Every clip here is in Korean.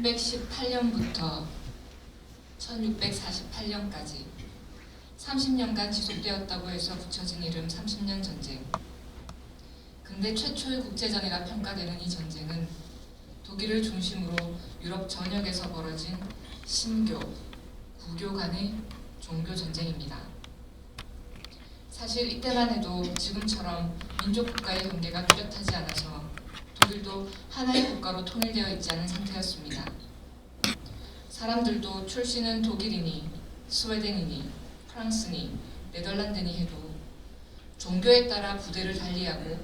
1618년부터 1648년까지 30년간 지속되었다고 해서 붙여진 이름 30년 전쟁. 근대 최초의 국제전이라 평가되는 이 전쟁은 독일을 중심으로 유럽 전역에서 벌어진 신교, 구교 간의 종교 전쟁입니다. 사실 이때만 해도 지금처럼 민족 국가의 경계가 뚜렷하지 않아서 독일도 하나의 국가로 통일되어 있지 않은 상태였습니다. 사람들도 출신은 독일이니 스웨덴이니 프랑스니 네덜란드니 해도 종교에 따라 부대를 달리하고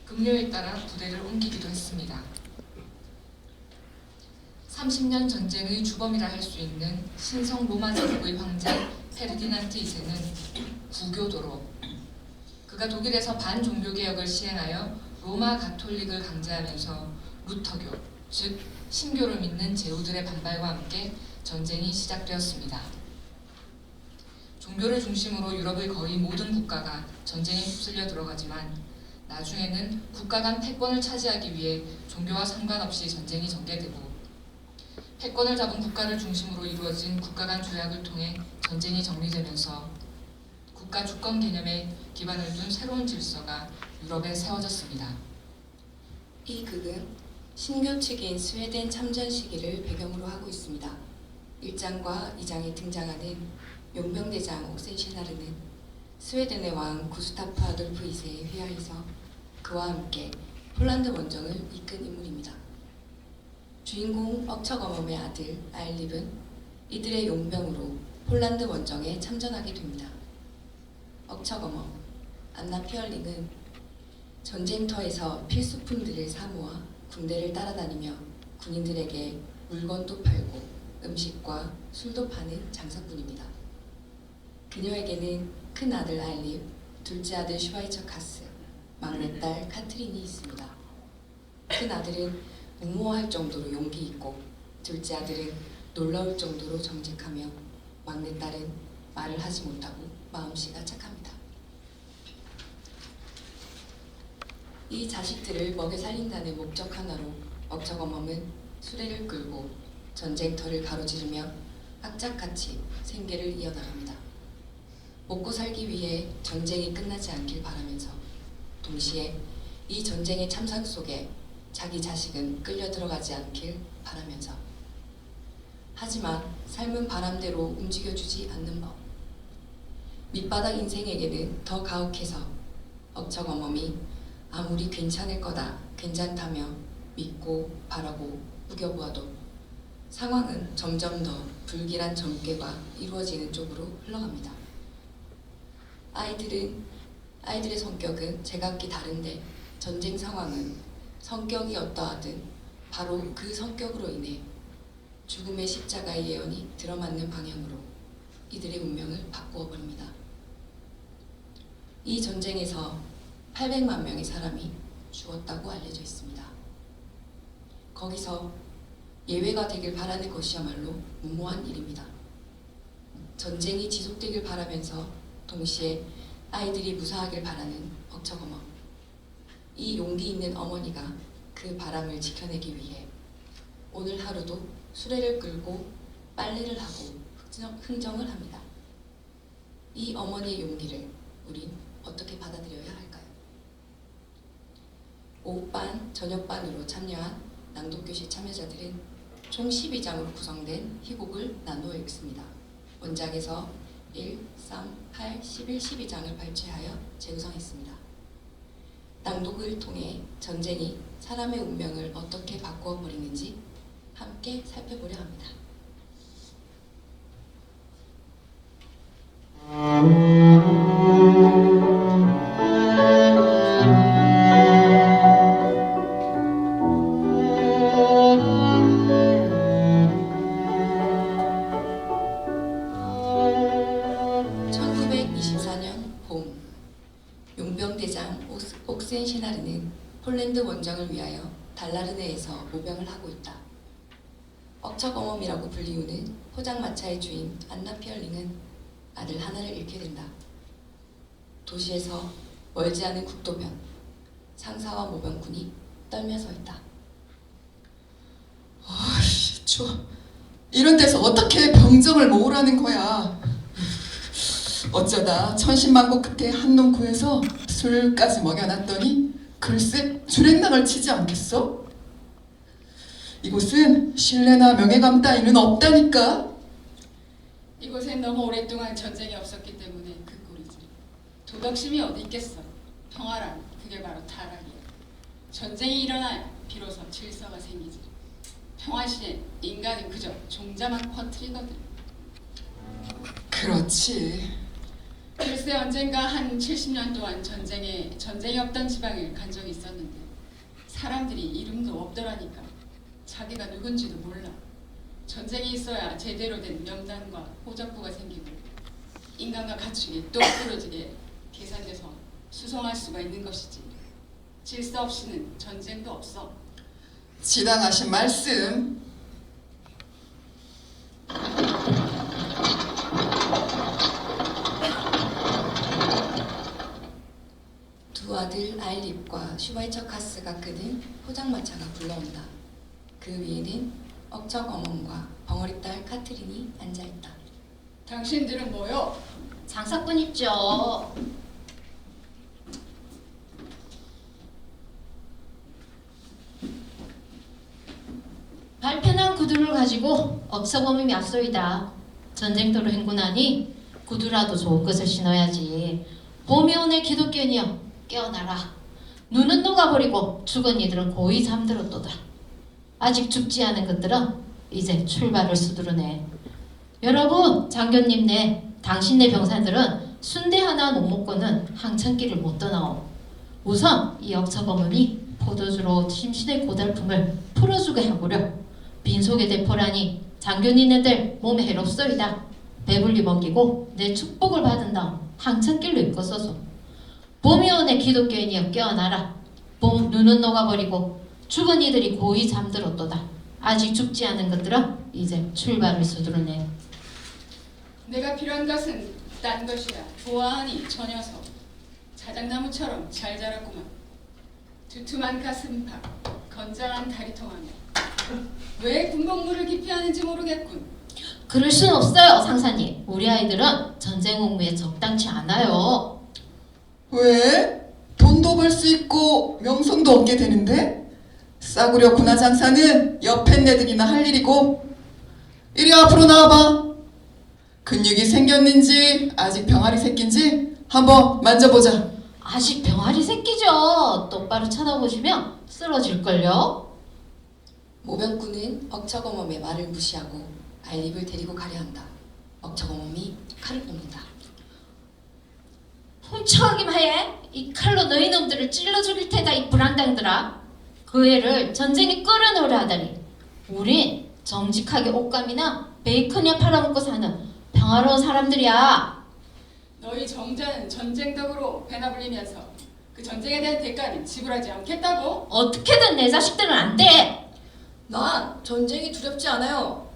급료에 따라 부대를 옮기기도 했습니다. 30년 전쟁의 주범이라 할 수 있는 신성 로마 제국의 황제 페르디난트 2세는 구교도로 그가 독일에서 반종교개혁을 시행하여 로마 가톨릭을 강제하면서 루터교, 즉 신교를 믿는 제후들의 반발과 함께 전쟁이 시작되었습니다. 종교를 중심으로 유럽의 거의 모든 국가가 전쟁에 휩쓸려 들어가지만 나중에는 국가 간 패권을 차지하기 위해 종교와 상관없이 전쟁이 전개되고 패권을 잡은 국가를 중심으로 이루어진 국가 간 조약을 통해 전쟁이 정리되면서 국가 주권 개념에 기반을 둔 새로운 질서가 유럽에 세워졌습니다. 이 극은 신교 측인 스웨덴 참전 시기를 배경으로 하고 있습니다. 1장과 2장에 등장하는 용병대장 옥센시나르는 스웨덴의 왕 구스타프 아돌프 2세에 회하여서 그와 함께 폴란드 원정을 이끈 인물입니다. 주인공 억척어멈의 아들 아일립은 이들의 용병으로 폴란드 원정에 참전하게 됩니다. 억척어멈, 안나 피얼링은 전쟁터에서 필수품들을 사모아 군대를 따라다니며 군인들에게 물건도 팔고 음식과 술도 파는 장사꾼입니다. 그녀에게는 큰 아들 아일립, 둘째 아들 슈바이처 카스, 막내딸 카트린이 있습니다. 큰 아들은 무모할 정도로 용기 있고 둘째 아들은 놀라울 정도로 정직하며 막내딸은 말을 하지 못하고 마음씨가 착합니다. 이 자식들을 먹여 살린다는 목적 하나로 억척어멈은 수레를 끌고 전쟁터를 가로지르며 악착같이 생계를 이어나갑니다. 먹고 살기 위해 전쟁이 끝나지 않길 바라면서 동시에 이 전쟁의 참상 속에 자기 자식은 끌려 들어가지 않길 바라면서 하지만 삶은 바람대로 움직여주지 않는 법. 밑바닥 인생에게는 더 가혹해서 억척어멈이 아무리 괜찮을 거다, 괜찮다며 믿고 바라고 우겨보아도 상황은 점점 더 불길한 전개가 이루어지는 쪽으로 흘러갑니다. 아이들의 성격은 제각기 다른데 전쟁 상황은 성격이 어떠하든 바로 그 성격으로 인해 죽음의 십자가의 예언이 들어맞는 방향으로 이들의 운명을 바꾸어 버립니다. 이 전쟁에서 800만 명의 사람이 죽었다고 알려져 있습니다. 거기서 예외가 되길 바라는 것이야말로 무모한 일입니다. 전쟁이 지속되길 바라면서 동시에 아이들이 무사하길 바라는 억척어멈. 이 용기 있는 어머니가 그 바람을 지켜내기 위해 오늘 하루도 수레를 끌고 빨래를 하고 흥정을 합니다. 이 어머니의 용기를 우린 어떻게 받아들여야 할까요? 오후반, 저녁반으로 참여한 낭독교실 참여자들은 총 12장으로 구성된 희곡을 나누어 읽습니다. 원작에서 1, 3, 8, 11, 12장을 발췌하여 재구성했습니다. 낭독을 통해 전쟁이 사람의 운명을 어떻게 바꾸어 버리는지 함께 살펴보려 합니다. 용병대장 옥센시나르는 폴란드 원정을 위하여 달라르네에서 모병을 하고 있다. 억척어멈이라고 불리우는 포장마차의 주인 안나 피얼링은 아들 하나를 잃게 된다. 도시에서 멀지 않은 국도변, 상사와 모병군이 떨며 서 있다. 어이씨, 저 이런 데서 어떻게 병정을 모으라는 거야. 어쩌다 천신만고 끝에 한 놈 구해서 술까지 먹여놨더니 글쎄 주랭랑을 치지 않겠어? 이곳은 신뢰나 명예감 따위는 없다니까. 이곳엔 너무 오랫동안 전쟁이 없었기 때문에 그 꼴이지. 도덕심이 어디 있겠어. 평화란 그게 바로 타락이야. 전쟁이 일어나야 비로소 질서가 생기지. 평화 시에 인간은 그저 종자만 퍼뜨리거든. 그렇지. 글쎄 언젠가 한 70년 동안 전쟁이 없던 지방을 간 적이 있었는데 사람들이 이름도 없더라니까. 자기가 누군지도 몰라. 전쟁이 있어야 제대로 된 명단과 호적부가 생기고 인간과 가축이 똑부러지게 계산돼서 수송할 수가 있는 것이지. 질서 없이는 전쟁도 없어. 지당하신 말씀. 두 아들 아일립과 슈바이처카스가 끄는 포장마차가 불러온다. 그 위에는 억적 어멈과 벙어리 딸 카트린이 앉아있다. 당신들은 뭐요? 장사꾼 있죠. 발편한 구두를 가지고 억서범임이 앞서이다. 전쟁터로 행군하니 구두라도 좋은 것을 신어야지. 봄이 오네 기독교인이여 깨어나라. 눈은 녹아버리고 죽은 이들은 고이 잠들었도다. 아직 죽지 않은 것들은 이제 출발을 서두르네. 여러분, 장교님네, 당신네 병사들은 순대 하나 못 먹고는 항천길을 못 떠나오. 우선 이 억처범음이 포도주로 심신의 고달픔을 풀어주게 하구려. 빈속의 대포라니 장교님네들 몸에 해롭소이다. 배불리 먹이고 내 축복을 받은 다음 항천길로 이끌어서소. 봄이 오네 기독교인이여 깨어나라. 봄 눈은 녹아버리고 죽은 이들이 고이 잠들었도다. 아직 죽지 않은 것들은 이제 출발을 서두르네. 내가 필요한 것은 딴 것이야. 보아하니 저 녀석 자작나무처럼 잘 자랐구만. 두툼한 가슴팍, 건장한 다리통하며 왜 군복무를 기피하는지 모르겠군. 그럴 순 없어요, 상사님. 우리 아이들은 전쟁 옥무에 적당치 않아요. 왜? 돈도 벌 수 있고 명성도 얻게 되는데? 싸구려 군화 장사는 옆에 애들이나 할 일이고. 이리 앞으로 나와봐. 근육이 생겼는지 아직 병아리 새끼인지 한번 만져보자. 아직 병아리 새끼죠. 똑바로 쳐다보시면 쓰러질걸요. 모병군은 억척어멈의 말을 무시하고 아일립을 데리고 가려 한다. 억척어멈이 칼을 뽑는다. 훔쳐가기만 해. 이 칼로 너희 놈들을 찔러 죽일 테다, 이 불안당들아. 그 애를 전쟁에 끌어넣으려 하다니. 우린 정직하게 옷감이나 베이컨이나 팔아먹고 사는 평화로운 사람들이야. 너희 정자는 전쟁 덕으로 배나 불리면서 그 전쟁에 대한 대가는 지불하지 않겠다고? 어떻게든 내 자식들은 안 돼. 난 전쟁이 두렵지 않아요.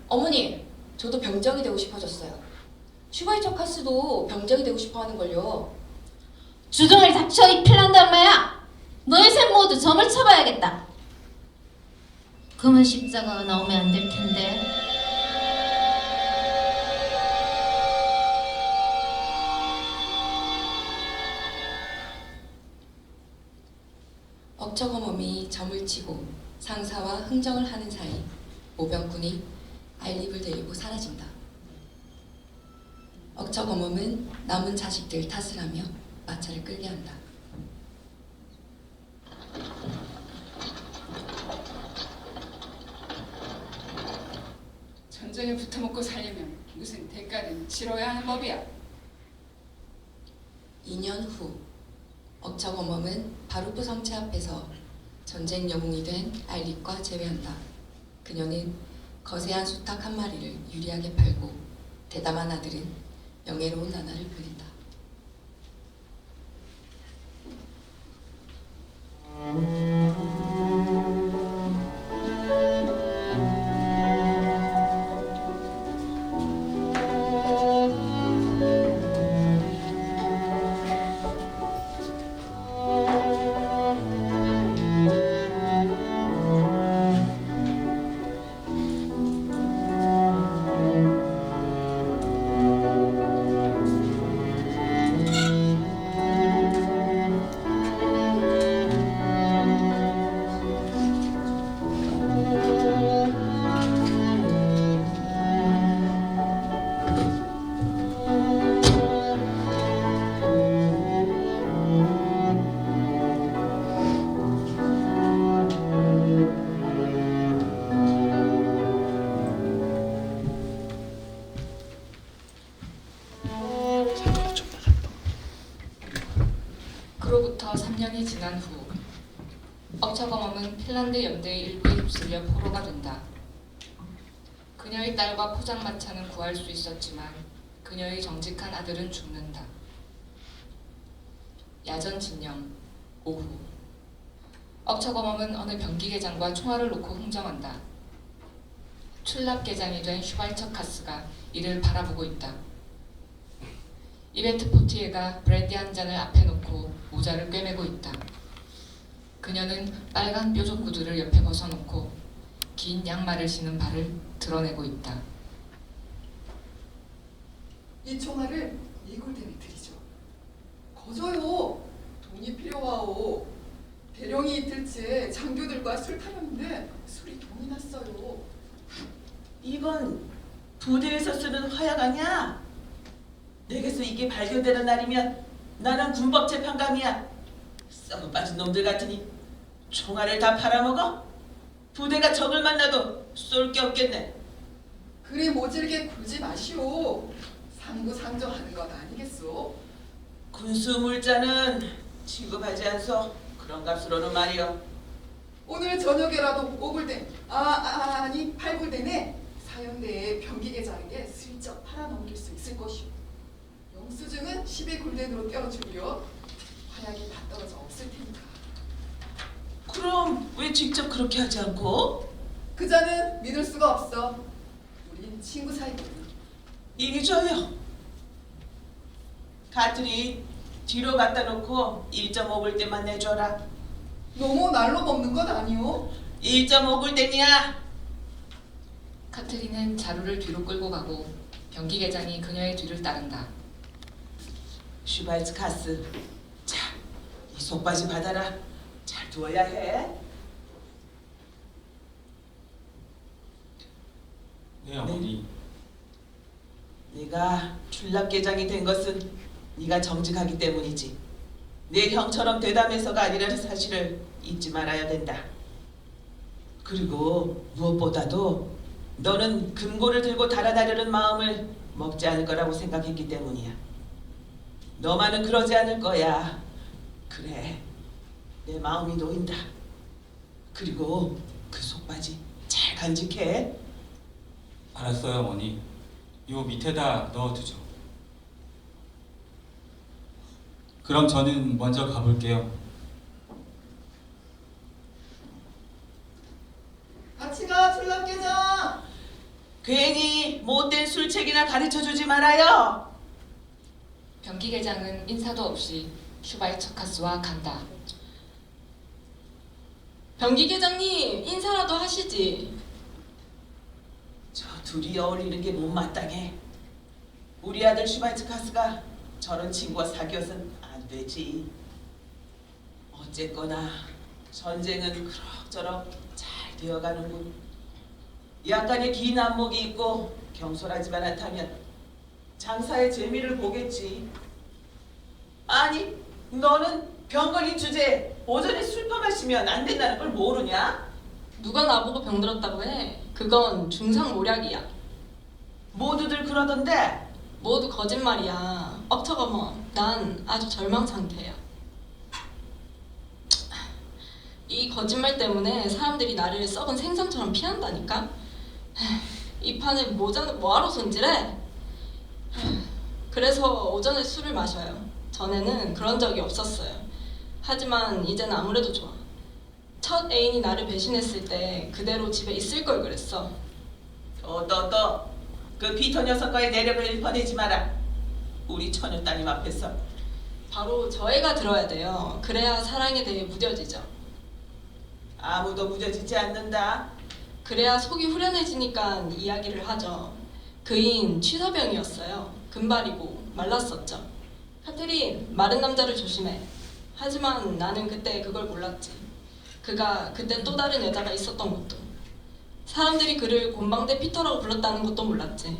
어머니, 저도 병정이 되고 싶어졌어요. 슈바이처카스도 병정이 되고 싶어 하는걸요. 주둥을 닥쳐, 이 핀란드 엄마야. 너희 셋 모두 점을 쳐봐야겠다. 금은 십자가가 나오면 안 될 텐데. 억척어멈이 점을 치고 상사와 흥정을 하는 사이 모병군이 아일립을 데리고 사라진다. 억척어멈은 남은 자식들 탓을 하며 마차를 끌게 한다. 전쟁에 붙어먹고 살려면 무슨 대가는 치러야 하는 법이야. 2년 후 억척어멈은 바루프 성체 앞에서 전쟁 영웅이 된 아일립과 재회한다. 그녀는 거세한 수탉 한 마리를 유리하게 팔고 대담한 아들은 영예로운 나날을 보낸다. 그로부터 3년이 지난 후 억처검은 핀란드 연대의 일부에 휩쓸려 포로가 된다. 그녀의 딸과 포장마차는 구할 수 있었지만 그녀의 정직한 아들은 죽는다. 야전 진영 오후 억처검은 어느 병기계장과 총알을 놓고 흥정한다. 출납계장이 된 슈발처카스가 이를 바라보고 있다. 이베트 포티에가 브랜디 한 잔을 앞에 놓고 모자를 꿰매고 있다. 그녀는 빨간 뾰족 구두를 옆에 벗어놓고 긴 양말을 신은 발을 드러내고 있다. 이 총알을 이골대에 드리죠. 거저요. 돈이 필요하오. 대령이 이틀째 장교들과 술 타령인데 술이 돈이 났어요. 이건 부대에서 쓰는 화약 아니야? 내게서 이게 발견되는 날이면 나는 군법 재판감이야. 썩어 빠진 놈들 같으니 총알을 다 팔아먹어? 부대가 적을 만나도 쏠 게 없겠네. 그리 모질게 굴지 마시오. 상부상조하는 것 아니겠소? 군수 물자는 취급하지 않소. 그런 값으로는 말이여. 오늘 저녁에라도 5굴대 아니 8굴대네 사연대에 병기계장에게 슬쩍 팔아넘길 수 있을 것이오. 영수증은 12굴대으로 떼어주려 화약이 다 떨어져 없을 테니까. 그럼 왜 직접 그렇게 하지 않고? 그자는 믿을 수가 없어. 우린 친구 사이거든. 이리 줘요. 가트리 뒤로 갖다 놓고 1.5불 대만 내줘라. 너무 날로 먹는 것 아니오? 1.5불 대냐? 카트리는 자루를 뒤로 끌고 가고 병기계장이 그녀의 뒤를 따른다. 슈발츠카스, 자, 이 속바지 받아라. 잘 두어야 해. 네, 어머니. 네가 출납계장이 된 것은 네가 정직하기 때문이지. 내 형처럼 대담해서가 아니라는 사실을 잊지 말아야 된다. 그리고 무엇보다도 너는 금고를 들고 달아나려는 마음을 먹지 않을 거라고 생각했기 때문이야. 너만은 그러지 않을 거야. 그래, 내 마음이 놓인다. 그리고 그 속바지 잘 간직해. 알았어요, 어머니. 요 밑에다 넣어두죠. 그럼 저는 먼저 가볼게요. 같이 가 출납계장. 괜히 못된 술책이나 가르쳐주지 말아요. 병기계장은 인사도 없이 슈발처카스와 간다. 병기계장님 인사라도 하시지. 저 둘이 어울리는 게 못마땅해. 우리 아들 슈발츠카스가 저런 친구와 사귀어선 안 되지. 어쨌거나 전쟁은 그럭저럭 잘 되어가는군. 약간의 긴 안목이 있고 경솔하지만 않다면 장사의 재미를 보겠지. 아니, 너는 병 걸린 주제에 오전에 술 퍼마시면 안 된다는 걸 모르냐? 누가 나보고 병들었다고 해? 그건 중상모략이야. 모두들 그러던데. 모두 거짓말이야. 억처거머, 난 아주 절망 상태야. 이 거짓말 때문에 사람들이 나를 썩은 생선처럼 피한다니까? 이 판에 모자는 뭐하러 손질해? 그래서 오전에 술을 마셔요. 전에는 그런 적이 없었어요. 하지만 이제는 아무래도 좋아. 첫 애인이 나를 배신했을 때 그대로 집에 있을 걸 그랬어. 그 피터 녀석과의 내력을 퍼내지 마라. 우리 처녀 따님 앞에서. 바로 저 애가 들어야 돼요. 그래야 사랑에 대해 무뎌지죠. 아무도 무뎌지지 않는다. 그래야 속이 후련해지니까 이야기를 하죠. 그인 취사병이었어요. 금발이고 말랐었죠. 카테린, 마른 남자를 조심해. 하지만 나는 그때 그걸 몰랐지. 그가 그때 또 다른 여자가 있었던 것도. 사람들이 그를 곤방대 피터라고 불렀다는 것도 몰랐지.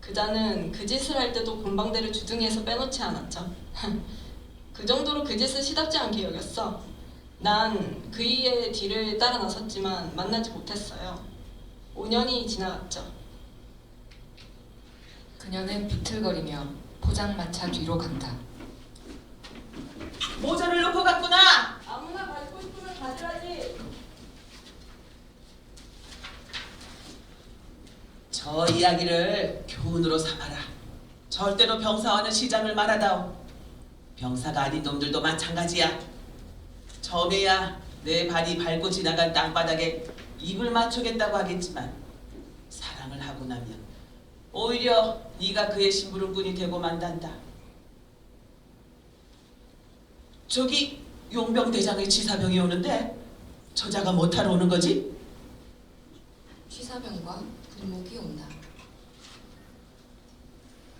그자는 그 짓을 할 때도 곤방대를 주둥이에서 빼놓지 않았죠. 그 정도로 그 짓을 시답지 않게 여겼어. 난 그이의 뒤를 따라 나섰지만 만나지 못했어요. 5년이 지나갔죠. 그녀는 비틀거리며 포장마차 뒤로 간다. 모자를 이야기를 교훈으로 삼아라. 절대로 병사와는 시장을 말하다오. 병사가 아닌 놈들도 마찬가지야. 처음에야 내 발이 밟고 지나간 땅바닥에 입을 맞추겠다고 하겠지만 사랑을 하고 나면 오히려 네가 그의 심부름꾼이 되고 만단다. 저기 용병대장의 치사병이 오는데 저자가 못하러 오는 거지? 취사병과 군목이 온다.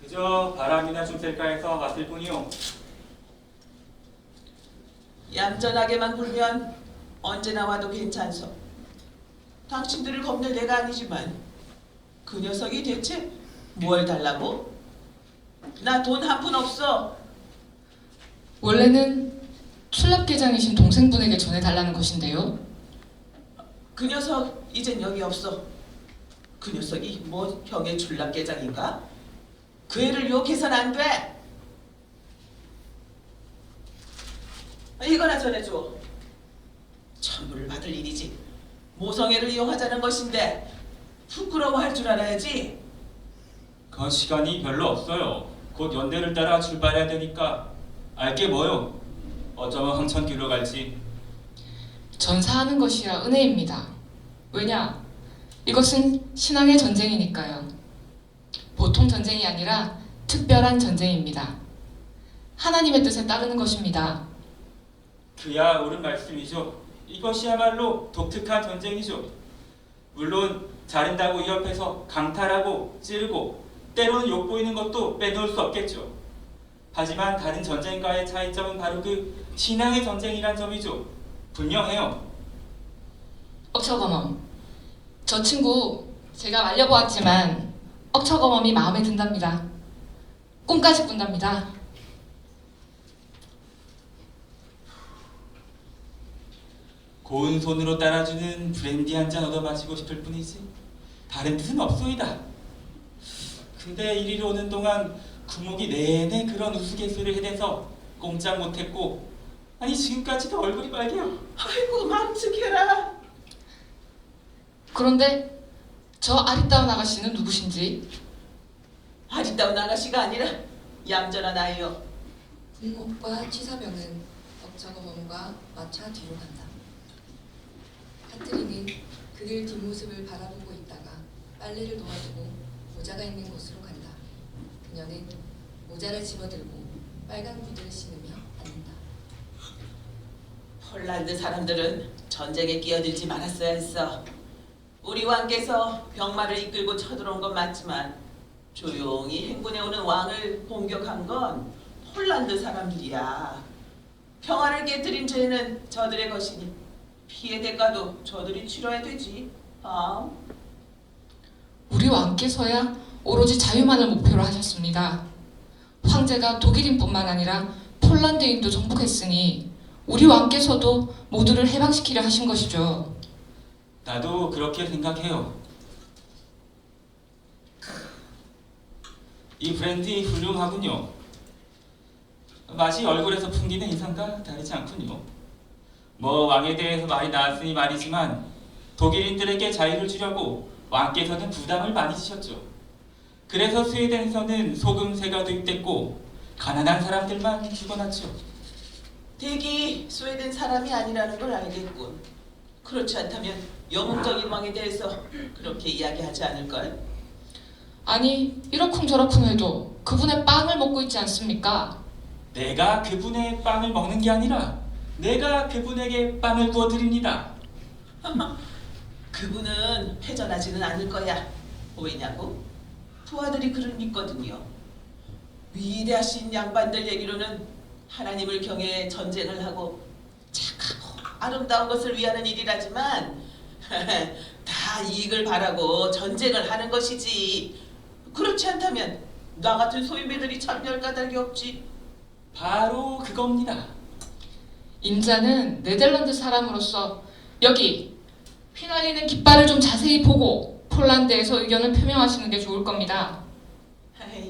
그저 바람이나 춤셀가에서 왔을 뿐이요. 얌전하게만 굴면 언제나 와도 괜찮소. 당신들을 겁낼 내가 아니지만 그 녀석이 대체 뭘 달라고? 나 돈 한 푼 없어. 원래는 출납계장이신 동생분에게 전해달라는 것인데요. 그 녀석 이젠 여기 없어. 그 녀석이 뭐 형의 출납계장인가? 그 애를 욕해선 안 돼. 이거나 전해줘. 천부를 받을 일이지. 모성애를 이용하자는 것인데 부끄러워할 줄 알아야지. 그 시간이 별로 없어요. 곧 연대를 따라 출발해야 되니까 알게 뭐요. 어쩌면 황천길로 갈지. 전사하는 것이야 은혜입니다. 왜냐? 이것은 신앙의 전쟁이니까요. 보통 전쟁이 아니라 특별한 전쟁입니다. 하나님의 뜻에 따르는 것입니다. 그야 옳은 말씀이죠. 이것이야말로 독특한 전쟁이죠. 물론 자른다고 이 옆에서 강탈하고 찌르고 때로는 욕보이는 것도 빼놓을 수 없겠죠. 하지만 다른 전쟁과의 차이점은 바로 그 신앙의 전쟁이란 점이죠. 분명해요. 억처검엄. 저 친구 제가 말려보았지만 억처검엄이 마음에 든답니다. 꿈까지 꾼답니다. 고운 손으로 따라주는 브랜디 한 잔 얻어 마시고 싶을 뿐이지 다른 뜻은 없소이다. 근데 이리로 오는 동안 구목이 내내 그런 우스갯소리를 해대서 꼼짝 못했고 아니 지금까지도 얼굴이 빨개요. 아이고 맘측해라. 그런데 저 아리따운 아가씨는 누구신지? 아리따운 아가씨가 아니라 얌전한 아이요. 군목과 취사병은 억처검엄과 마차 뒤로 간다. 카트리는 그들 뒷모습을 바라보고 있다가 빨래를 도와주고 모자가 있는 곳으로 간다. 그녀는 모자를 집어들고 빨간 구두를 신으며 앉는다. 폴란드 사람들은 전쟁에 끼어들지 말았어야 했어. 우리 왕께서 병마를 이끌고 쳐들어온 건 맞지만 조용히 행군해오는 왕을 공격한 건 폴란드 사람들이야. 평화를 깨뜨린 죄는 저들의 것이니 피해 대가도 저들이 치러야 되지. 우리 왕께서야 오로지 자유만을 목표로 하셨습니다. 황제가 독일인뿐만 아니라 폴란드인도 정복했으니 우리 왕께서도 모두를 해방시키려 하신 것이죠. 나도 그렇게 생각해요. 이 브랜디 훌륭하군요. 맛이 얼굴에서 풍기는 인상과 다르지 않군요. 뭐 왕에 대해서 말이 나왔으니 말이지만 독일인들에게 자유를 주려고 왕께서는 부담을 많이 지셨죠. 그래서 스웨덴에서는 소금세가 도입됐고 가난한 사람들만 죽어났죠. 대기 스웨덴 사람이 아니라는 걸 알겠군. 그렇지 않다면 영웅적인 왕에 대해서 그렇게 이야기하지 않을걸? 아니 이러쿵저러쿵 해도 그분의 빵을 먹고 있지 않습니까? 내가 그분의 빵을 먹는 게 아니라 내가 그분에게 빵을 구워드립니다. 그분은 회전하지는 않을 거야. 왜냐고? 부하들이 그런 있거든요. 위대하신 양반들 얘기로는 하나님을 경외해 전쟁을 하고 착하고 아름다운 것을 위하는 일이라지만 다 이익을 바라고 전쟁을 하는 것이지. 그렇지 않다면 나 같은 소유배들이 참여할 까닭이 없지. 바로 그겁니다. 임자는 네덜란드 사람으로서 여기 휘날리는 깃발을 좀 자세히 보고 폴란드에서 의견을 표명하시는 게 좋을 겁니다.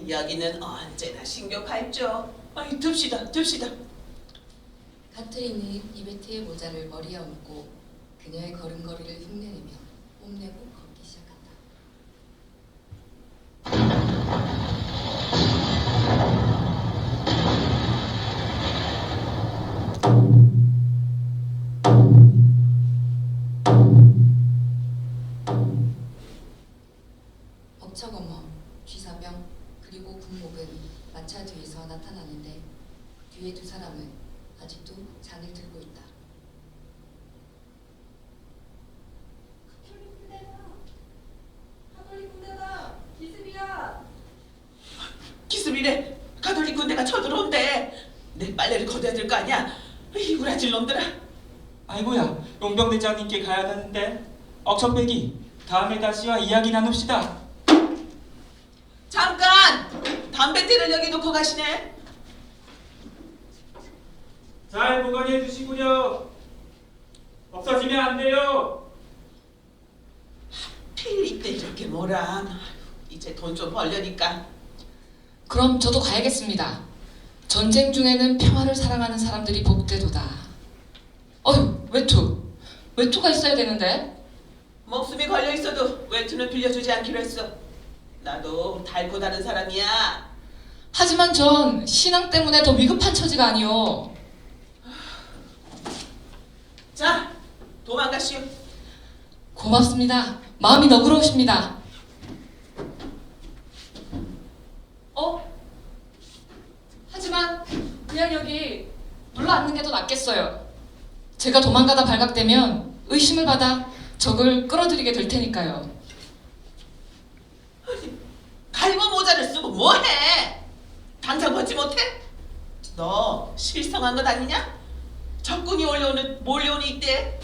여기는 언제나 신경 밝죠. 둡시다. 카트리는 이베트의 모자를 머리에 얹고 그녀의 걸음걸이를 흉내내며 뽐내고 걷기 시작한다. 억척어머, 쥐사병, 그리고 군목은 마차 뒤에서 나타나는데 뒤에 두 사람은 아직도 잔을 들고 있다. 기습이래. 가톨릭 군대가 쳐들어온대. 내 빨래를 걷어야 될 거 아니야. 이 구라질 놈들아. 아이고야, 용병대장님께 가야 하는데. 억천배기, 다음에 다시와 이야기 나눕시다. 잠깐! 담뱃대를 여기 놓고 가시네. 잘 보관해 두시고요. 없어지면 안 돼요. 필 이때 이렇게 뭐람. 이제 돈 좀 벌려니까. 그럼 저도 가야겠습니다. 전쟁 중에는 평화를 사랑하는 사람들이 복되도다. 어휴, 외투가 있어야 되는데. 목숨이 걸려 있어도 외투는 빌려주지 않기로 했어. 나도 달고 다른 사람이야. 하지만 전 신앙 때문에 더 위급한 처지가 아니오. 자, 도망가시오. 고맙습니다. 마음이 너그러우십니다. 하지만 그냥 여기 눌러앉는 게 더 낫겠어요. 제가 도망가다 발각되면 의심을 받아 적을 끌어들이게 될 테니까요. 갈고 모자를 쓰고 뭐해? 당장 벗지 못해? 너 실성한 것 아니냐? 적군이 몰려오는 이때.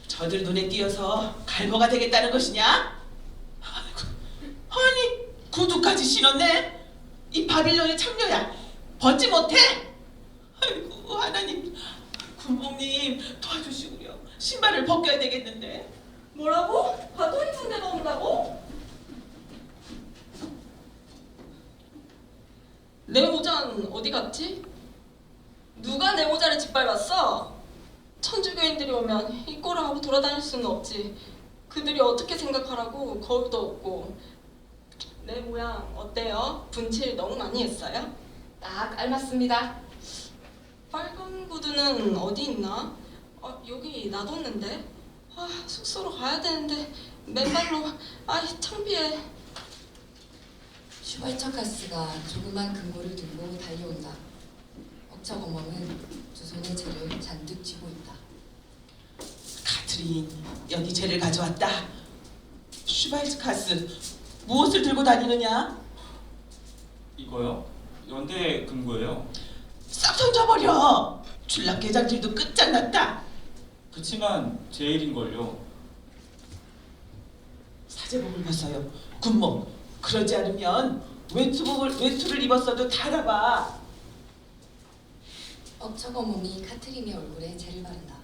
저들 눈에 띄어서 갈모가 되겠다는 것이냐? 아이고, 아니 구두까지 신었네. 이 바빌론의 창녀야. 벗지 못해? 아이고 하나님, 군복님 도와주시구려. 신발을 벗겨야 되겠는데. 뭐라고? 가톨릭 군대가 온다고? 내 모자는 어디 갔지? 누가 내 모자를 짓밟았어? 천주교인들이 오면 이 꼴을 하고 돌아다닐 수는 없지. 그들이 어떻게 생각하라고 거울도 없고. 내 모양 어때요? 분칠 너무 많이 했어요? 딱 알맞습니다. 빨간 구두는 어디 있나? 여기 놔뒀는데. 숙소로 가야 되는데 맨발로. 창피해. 슈발처카스가 조그만 금고를 들고 달려온다. 억척어머는 두 손에 재를 잔뜩 쥐고 있다. 카트린, 여기 쟤를 가져왔다. 슈발츠카스, 무엇을 들고 다니느냐? 이거요? 연대 금고예요. 싹 던져버려. 줄락 개장질도 끝장났다. 그치만 제 일인걸요. 사제복을 벗어요. 군목. 그러지 않으면 외투를 입었어도 달아봐. 억척어머니 카트린의 얼굴에 재를 바른다.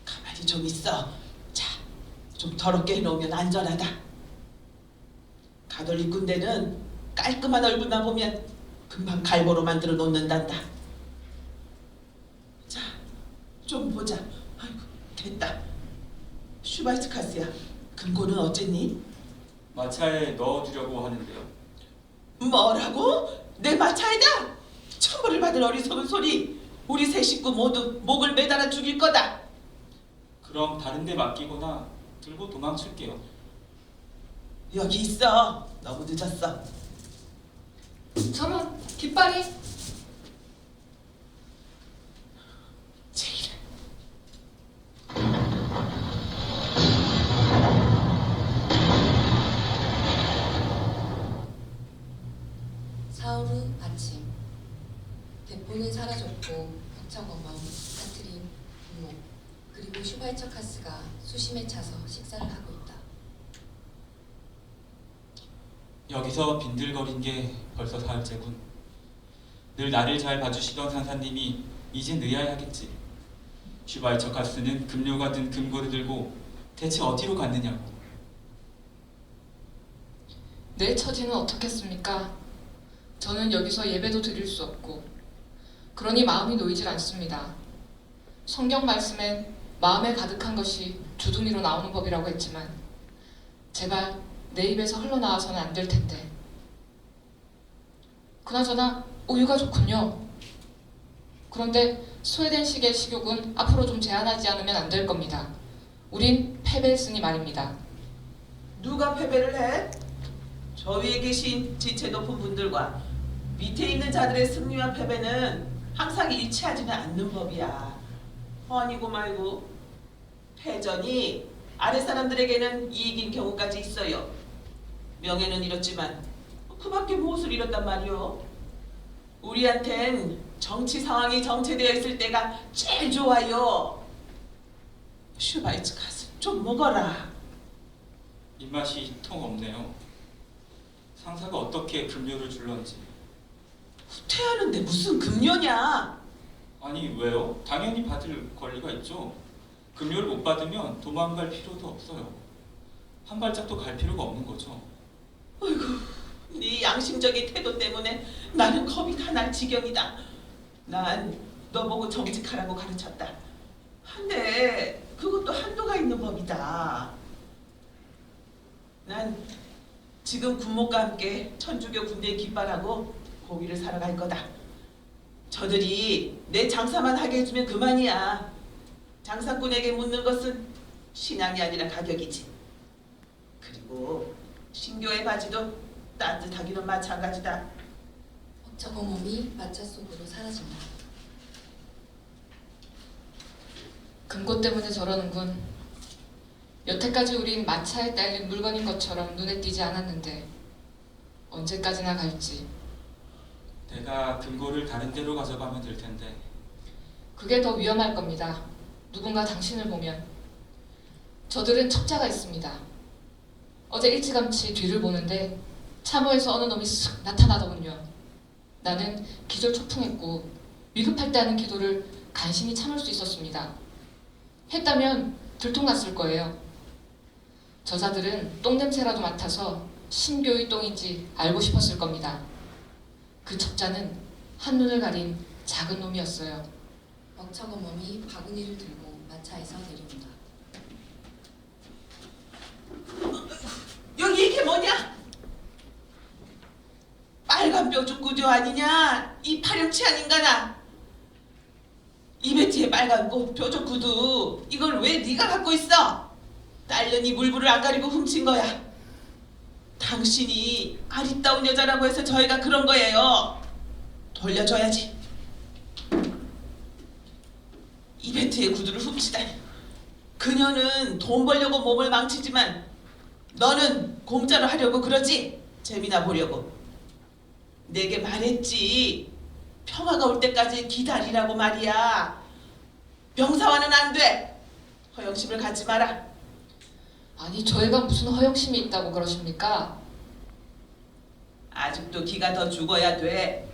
가만히 좀 있어. 자, 좀 더럽게 해놓으면 안전하다. 가톨릭 군대는 깔끔한 얼굴만 보면 금방 갈보로 만들어 놓는단다. 자, 좀 보자. 아이고, 됐다. 슈발츠카스야, 금고는 어쨌니? 마차에 넣어두려고 하는데요. 뭐라고? 내 마차에다? 천벌을 받을 어리석은 소리. 우리 세 식구 모두 목을 매달아 죽일 거다. 그럼 다른 데 맡기거나 들고 도망칠게요. 여기 있어. 너무 늦었어. 저런 깃발이. 제이를. 사흘 후 아침. 대포는 사라졌고 억척어머, 카트린, 군목, 그리고 슈발처카스가 수심에 차서 식사를 하고 있다. 여기서 빈들거린 게 벌써 사흘째군. 늘 나를 잘 봐주시던 상사님이 이젠 의아해하겠지. 슈발처카스는 급료가 든 금고를 들고 대체 어디로 갔느냐고. 내 처지는 어떻겠습니까? 저는 여기서 예배도 드릴 수 없고 그러니 마음이 놓이질 않습니다. 성경 말씀엔 마음에 가득한 것이 주둥이로 나오는 법이라고 했지만 제발 내 입에서 흘러나와서는 안 될 텐데. 그나저나 우유가 좋군요. 그런데 스웨덴식의 식욕은 앞으로 좀 제한하지 않으면 안 될 겁니다. 우린 패배했으니 말입니다. 누가 패배를 해? 저 위에 계신 지체 높은 분들과 밑에 있는 자들의 승리와 패배는 항상 일치하지는 않는 법이야. 아니고 말고 패전이 아래 사람들에게는 이익인 경우까지 있어요. 명예는 잃었지만 그 밖에 무엇을 잃었단 말이오? 우리한텐 정치 상황이 정체되어 있을 때가 제일 좋아요. 슈바이츠 가서 좀 먹어라. 입맛이 통 없네요. 상사가 어떻게 급료를 줄런지. 후퇴하는데 무슨 급료냐? 아니 왜요? 당연히 받을 권리가 있죠. 급료를 못 받으면 도망갈 필요도 없어요. 한 발짝도 갈 필요가 없는 거죠. 어이구, 네 양심적인 태도 때문에 나는 겁이 다 날 지경이다. 난 너 보고 정직하라고 가르쳤다. 한데 그것도 한도가 있는 법이다. 난 지금 군목과 함께 천주교 군대에 깃발하고 고기를 사러 갈 거다. 저들이 내 장사만 하게 해주면 그만이야. 장사꾼에게 묻는 것은 신앙이 아니라 가격이지. 그리고 신교의 바지도 따뜻하기는 마찬가지다. 벅차고 몸이 마차 속으로 사라진다. 금고 때문에 저러는군. 여태까지 우린 마차에 딸린 물건인 것처럼 눈에 띄지 않았는데 언제까지나 갈지. 내가 금고를 다른 데로 가져가면 될 텐데. 그게 더 위험할 겁니다. 누군가 당신을 보면. 저들은 첩자가 있습니다. 어제 일찌감치 뒤를 보는데 참호에서 어느 놈이 쓱 나타나더군요. 나는 기절초풍했고 위급할 때 하는 기도를 간신히 참을 수 있었습니다. 했다면 들통났을 거예요. 저자들은 똥냄새라도 맡아서 신교의 똥인지 알고 싶었을 겁니다. 그 첩자는 한눈을 가린 작은 놈이었어요. 벅차고 몸이 바구니를 들고 마차에서 내려온다. 여기 이게 뭐냐? 빨간 뾰족 구두 아니냐? 이 파렴치한 인간아! 이베트의 빨간 꽃 뾰족 구두 이걸 왜 네가 갖고 있어? 딸년이 물불을 안 가리고 훔친 거야. 당신이 아리따운 여자라고 해서 저희가 그런 거예요. 돌려줘야지. 이베트의 구두를 훔치다니. 그녀는 돈 벌려고 몸을 망치지만 너는 공짜로 하려고 그러지? 재미나 보려고. 내게 말했지. 평화가 올 때까지 기다리라고 말이야. 병사와는 안 돼. 허영심을 갖지 마라. 아니 저희가 무슨 허영심이 있다고 그러십니까? 아직도 기가 더 죽어야 돼.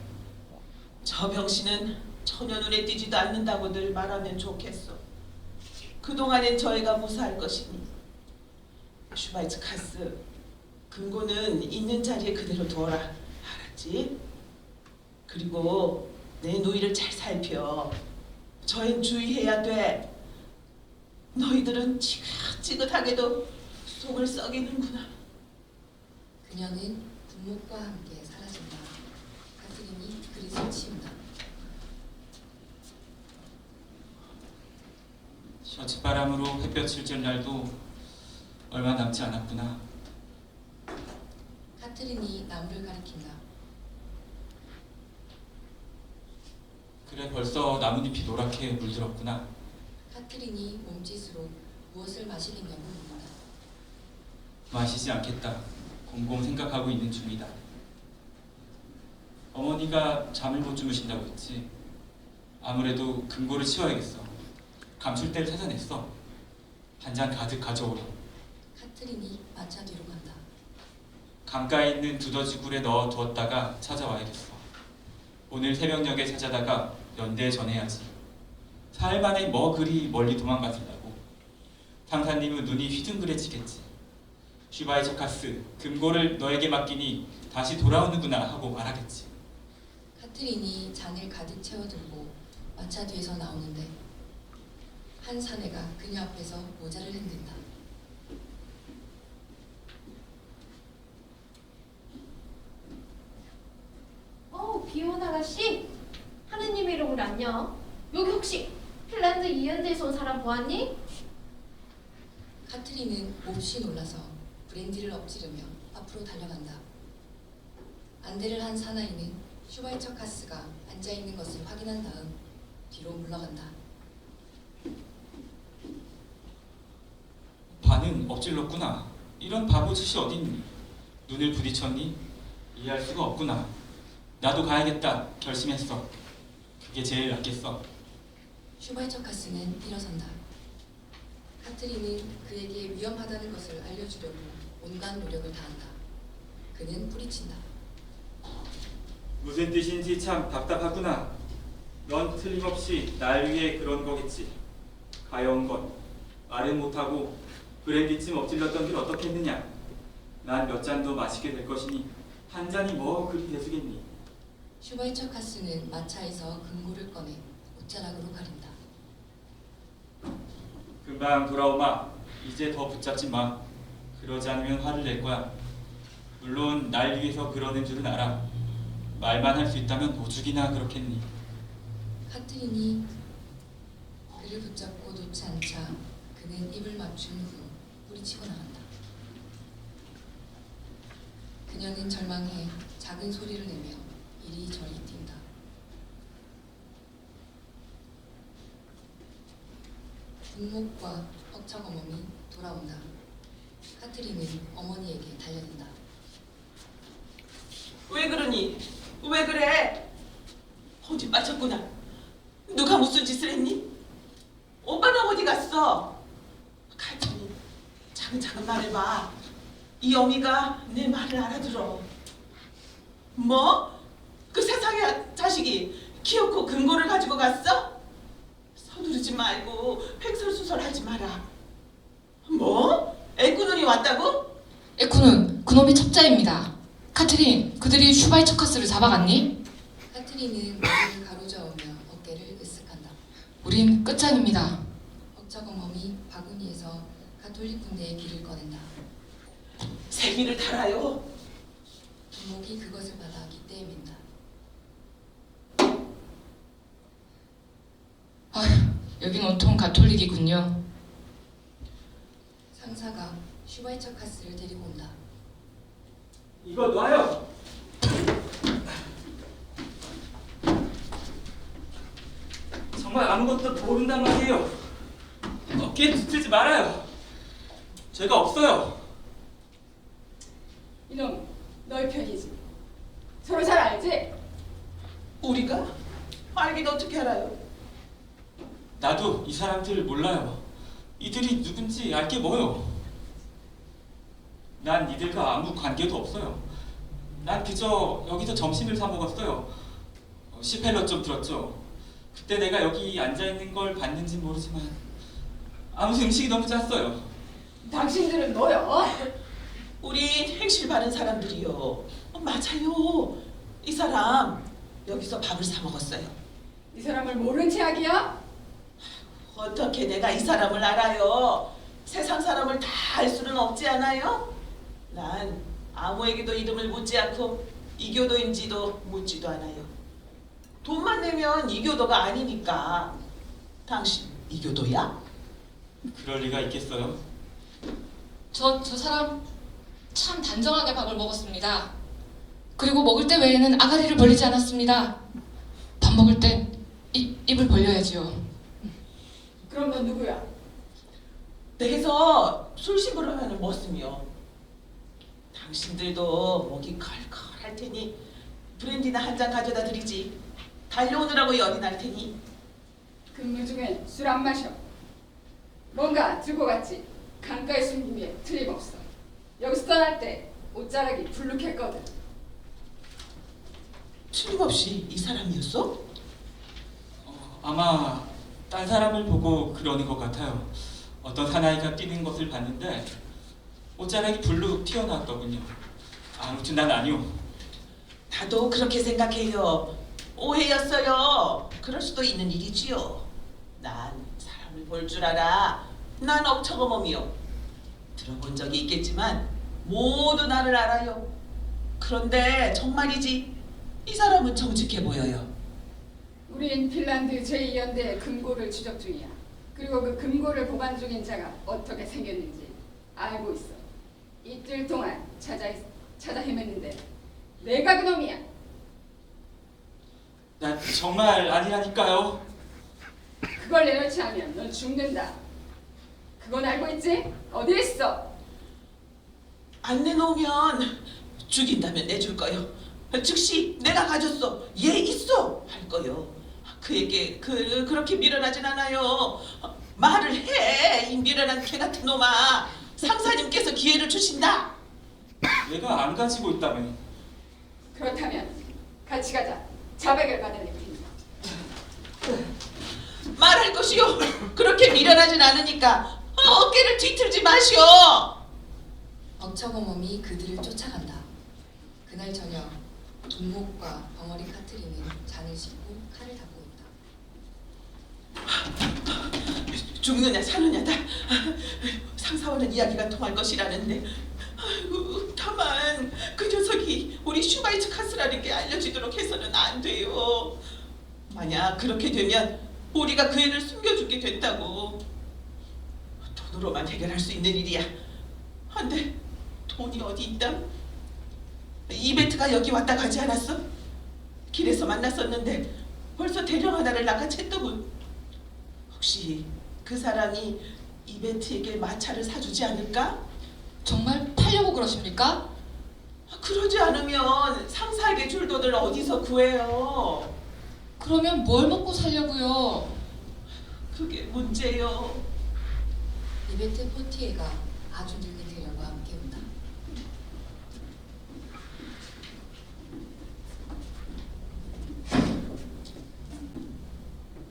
저 병신은 전혀 눈에 띄지도 않는다고 늘 말하면 좋겠어. 그동안엔 저희가 무사할 것이니. 슈바이츠 카스, 금고는 있는 자리에 그대로 둬라. 알았지? 그리고 내 누이를 잘 살펴. 저흰 주의해야 돼. 너희들은 지긋지긋하게도 속을 썩이는구나. 그녀는 군목과 함께 사라진다. 카트린이 그릇을 치운다. 셔츠바람으로 햇볕을 쬐는 날도 얼마 남지 않았구나. 카트린이 나무를 가리킨다. 그래 벌써 나뭇잎이 노랗게 물들었구나. 카트린이 몸짓으로 무엇을 마시겠냐고 묻는다. 마시지 않겠다. 곰곰 생각하고 있는 중이다. 어머니가 잠을 못 주무신다고 했지. 아무래도 금고를 치워야겠어. 감출대를 찾아냈어. 한 잔 가득 가져오라. 카트린이 마차 뒤로 간다. 강가에 있는 두더지 굴에 넣어 두었다가 찾아와야겠어. 오늘 새벽녘에 찾아다가 연대 전해야지. 사흘 만에 뭐 그리 멀리 도망가들라고. 상사님은 눈이 휘둥그레지겠지. 슈바이처 카스, 금고를 너에게 맡기니 다시 돌아오는구나 하고 말하겠지. 카트린이 잔을 가득 채워들고 마차 뒤에서 나오는데 한 사내가 그녀 앞에서 모자를 흔든다. 비온 아가씨? 하느님 이름으로 안녕. 여기 혹시 핀란드 이은지에서 온 사람 보았니? 카트린은 몹시 놀라서 브랜디를 엎지르며 앞으로 달려간다. 안대를 한 사나이는 슈바이처 카스가 앉아있는 것을 확인한 다음 뒤로 물러간다. 반은 엎질렀구나. 이런 바보짓이 어딨니? 눈을 부딪혔니? 이해할 수가 없구나. 나도 가야겠다 결심했어. 그게 제일 낫겠어. 슈바이처 카스는 일어선다. 카트린은 그에게 위험하다는 것을 알려주려고 온갖 노력을 다한다. 그는 뿌리친다. 무슨 뜻인지 참 답답하구나. 넌 틀림없이 날 위해 그런 거겠지. 가여운 것, 말은 못하고 브랜디쯤 엎질렀던 길 어떻겠느냐. 난 몇 잔 더 마시게 될 것이니 한 잔이 뭐 그리 대수겠니. 슈바이처 카스는 마차에서 금고를 꺼내 옷자락으로 가린다. 금방 돌아오마. 이제 더 붙잡지 마. 그러지 않으면 화를 낼 거야. 물론 날 위해서 그러는 줄은 알아. 말만 할 수 있다면 오죽이나 그렇겠니. 카트린이 그를 붙잡고 놓지 않자 그는 입을 맞춘 후 뿌리치고 나간다. 그녀는 절망해 작은 소리를 내며 이리저리 뛴다. 분목과 벅차거멈이 돌아온다. 카트린은 어머니에게 달려든다. 왜 그러니? 왜 그래? 어디 빠졌구나. 누가 무슨 짓을 했니? 오빠는 어디 갔어? 칼진이 차근차근 말해봐. 이 어미가 내 말을 알아들어. 뭐? 그 세상에 자식이 키웠고 금고를 가지고 갔어? 서두르지 말고 횡설수설하지 마라. 뭐? 애꾸눈이 왔다고? 에쿠는 그놈이 첩자입니다. 카트린, 그들이 슈바이처 카스를 잡아갔니? 카트린은 머리를 가로저으며 어깨를 으쓱한다. 우린 끝장입니다. 벅차거멈이 바구니에서 가톨릭 군대의 길을 꺼낸다. 세기를 달아요. 분목이 그것을 받아 기대에 맨다. 아휴, 여긴 온통 가톨릭이군요. 상사가 슈바이처 카스를 데리고 온다. 이거 놔요. 정말 아무것도 모른단 말이에요. 어깨에 붙들지 말아요. 죄가 없어요. 이놈, 너희 편이지. 서로 잘 알지? 우리가? 알긴 어떻게 알아요? 나도 이 사람들 몰라요. 이들이 누군지 알 게 뭐요. 난 이들과 아무 관계도 없어요. 난 그저 여기서 점심을 사 먹었어요. 시펠러 좀 들었죠. 그때 내가 여기 앉아있는 걸 봤는지 모르지만 아무튼 음식이 너무 짰어요. 당신들은 뭐요? 우리 행실 바른 사람들이요. 맞아요. 이 사람 여기서 밥을 사 먹었어요. 이 사람을 모른 체하기야? 어떻게 내가 이 사람을 알아요? 세상 사람을 다 알 수는 없지 않아요? 난 아무에게도 이름을 묻지 않고 이교도인지도 묻지도 않아요. 돈만 내면 이교도가 아니니까. 당신 이교도야? 그럴 리가 있겠어요? 저 사람 참 단정하게 밥을 먹었습니다. 그리고 먹을 때 외에는 아가리를 벌리지 않았습니다. 밥 먹을 땐 입을 벌려야지요. 그럼 넌 누구야? 내게서 술심부를 하는 머슴이요. 당신들도 목이 컬컬할 테니 브랜디나 한 잔 가져다 드리지. 달려오느라고 열이 날 테니. 근무 중엔 술 안 마셔. 뭔가 들고 갔지. 강가에 숨김에 틀림없어. 여기서 떠날 때 옷자락이 불룩했거든. 틀림없이 이 사람이었어? 아마 딴 사람을 보고 그러는 것 같아요. 어떤 사나이가 뛰는 것을 봤는데 옷자락이 불룩 튀어나왔더군요. 아무튼 난 아니요. 나도 그렇게 생각해요. 오해였어요. 그럴 수도 있는 일이지요. 난 사람을 볼 줄 알아. 난 억척어멈이요. 들어본 적이 있겠지만 모두 나를 알아요. 그런데 정말이지 이 사람은 정직해 보여요. 우린 핀란드 제2연대 금고를 추적 중이야. 그리고 그 금고를 보관 중인 자가 어떻게 생겼는지 알고 있어. 이틀 동안 찾아 헤맸는데 내가 그놈이야. 난 정말 아니라니까요. 그걸 내놓지 않으면 넌 죽는다. 그건 알고 있지? 어디 있어? 안 내놓으면 죽인다면 내줄 거요. 즉시 내가 가졌어. 얘 있어 할 거요. 그에게 그렇게 미련하진 않아요. 말을 해. 이 미련한 개 같은 놈아. 상사님께서 기회를 주신다. 내가 안 가지고 있다며. 그렇다면 같이 가자. 자백을 받을 테니까. 말할 것이요. 그렇게 미련하진 않으니까 어깨를 뒤틀지 마시오. 억척어멈이 그들을 쫓아간다. 그날 저녁 돈목과 벙어리 카트리는 잔을 씻고 칼을 닦고 있다. 죽느냐 사느냐다. 상사와는 이야기가 통할 것이라는데 아이고, 다만 그 녀석이 우리 슈바이츠 카스라에게 알려지도록 해서는 안 돼요. 만약 그렇게 되면 우리가 그 애를 숨겨주게 된다고. 돈으로만 해결할 수 있는 일이야. 안돼. 돈이 어디 있다? 이베트가 여기 왔다 가지 않았어? 길에서 만났었는데 벌써 대령 하나를 낚아챘더군. 혹시 그 사람이 이베트에게 마차를 사주지 않을까? 정말 팔려고 그러십니까? 그러지 않으면 상사에게 줄 돈을 어디서 구해요? 그러면 뭘 먹고 살려고요? 그게 문제요. 이베트 포티에가 아주 늙은 대령과 함께 온다.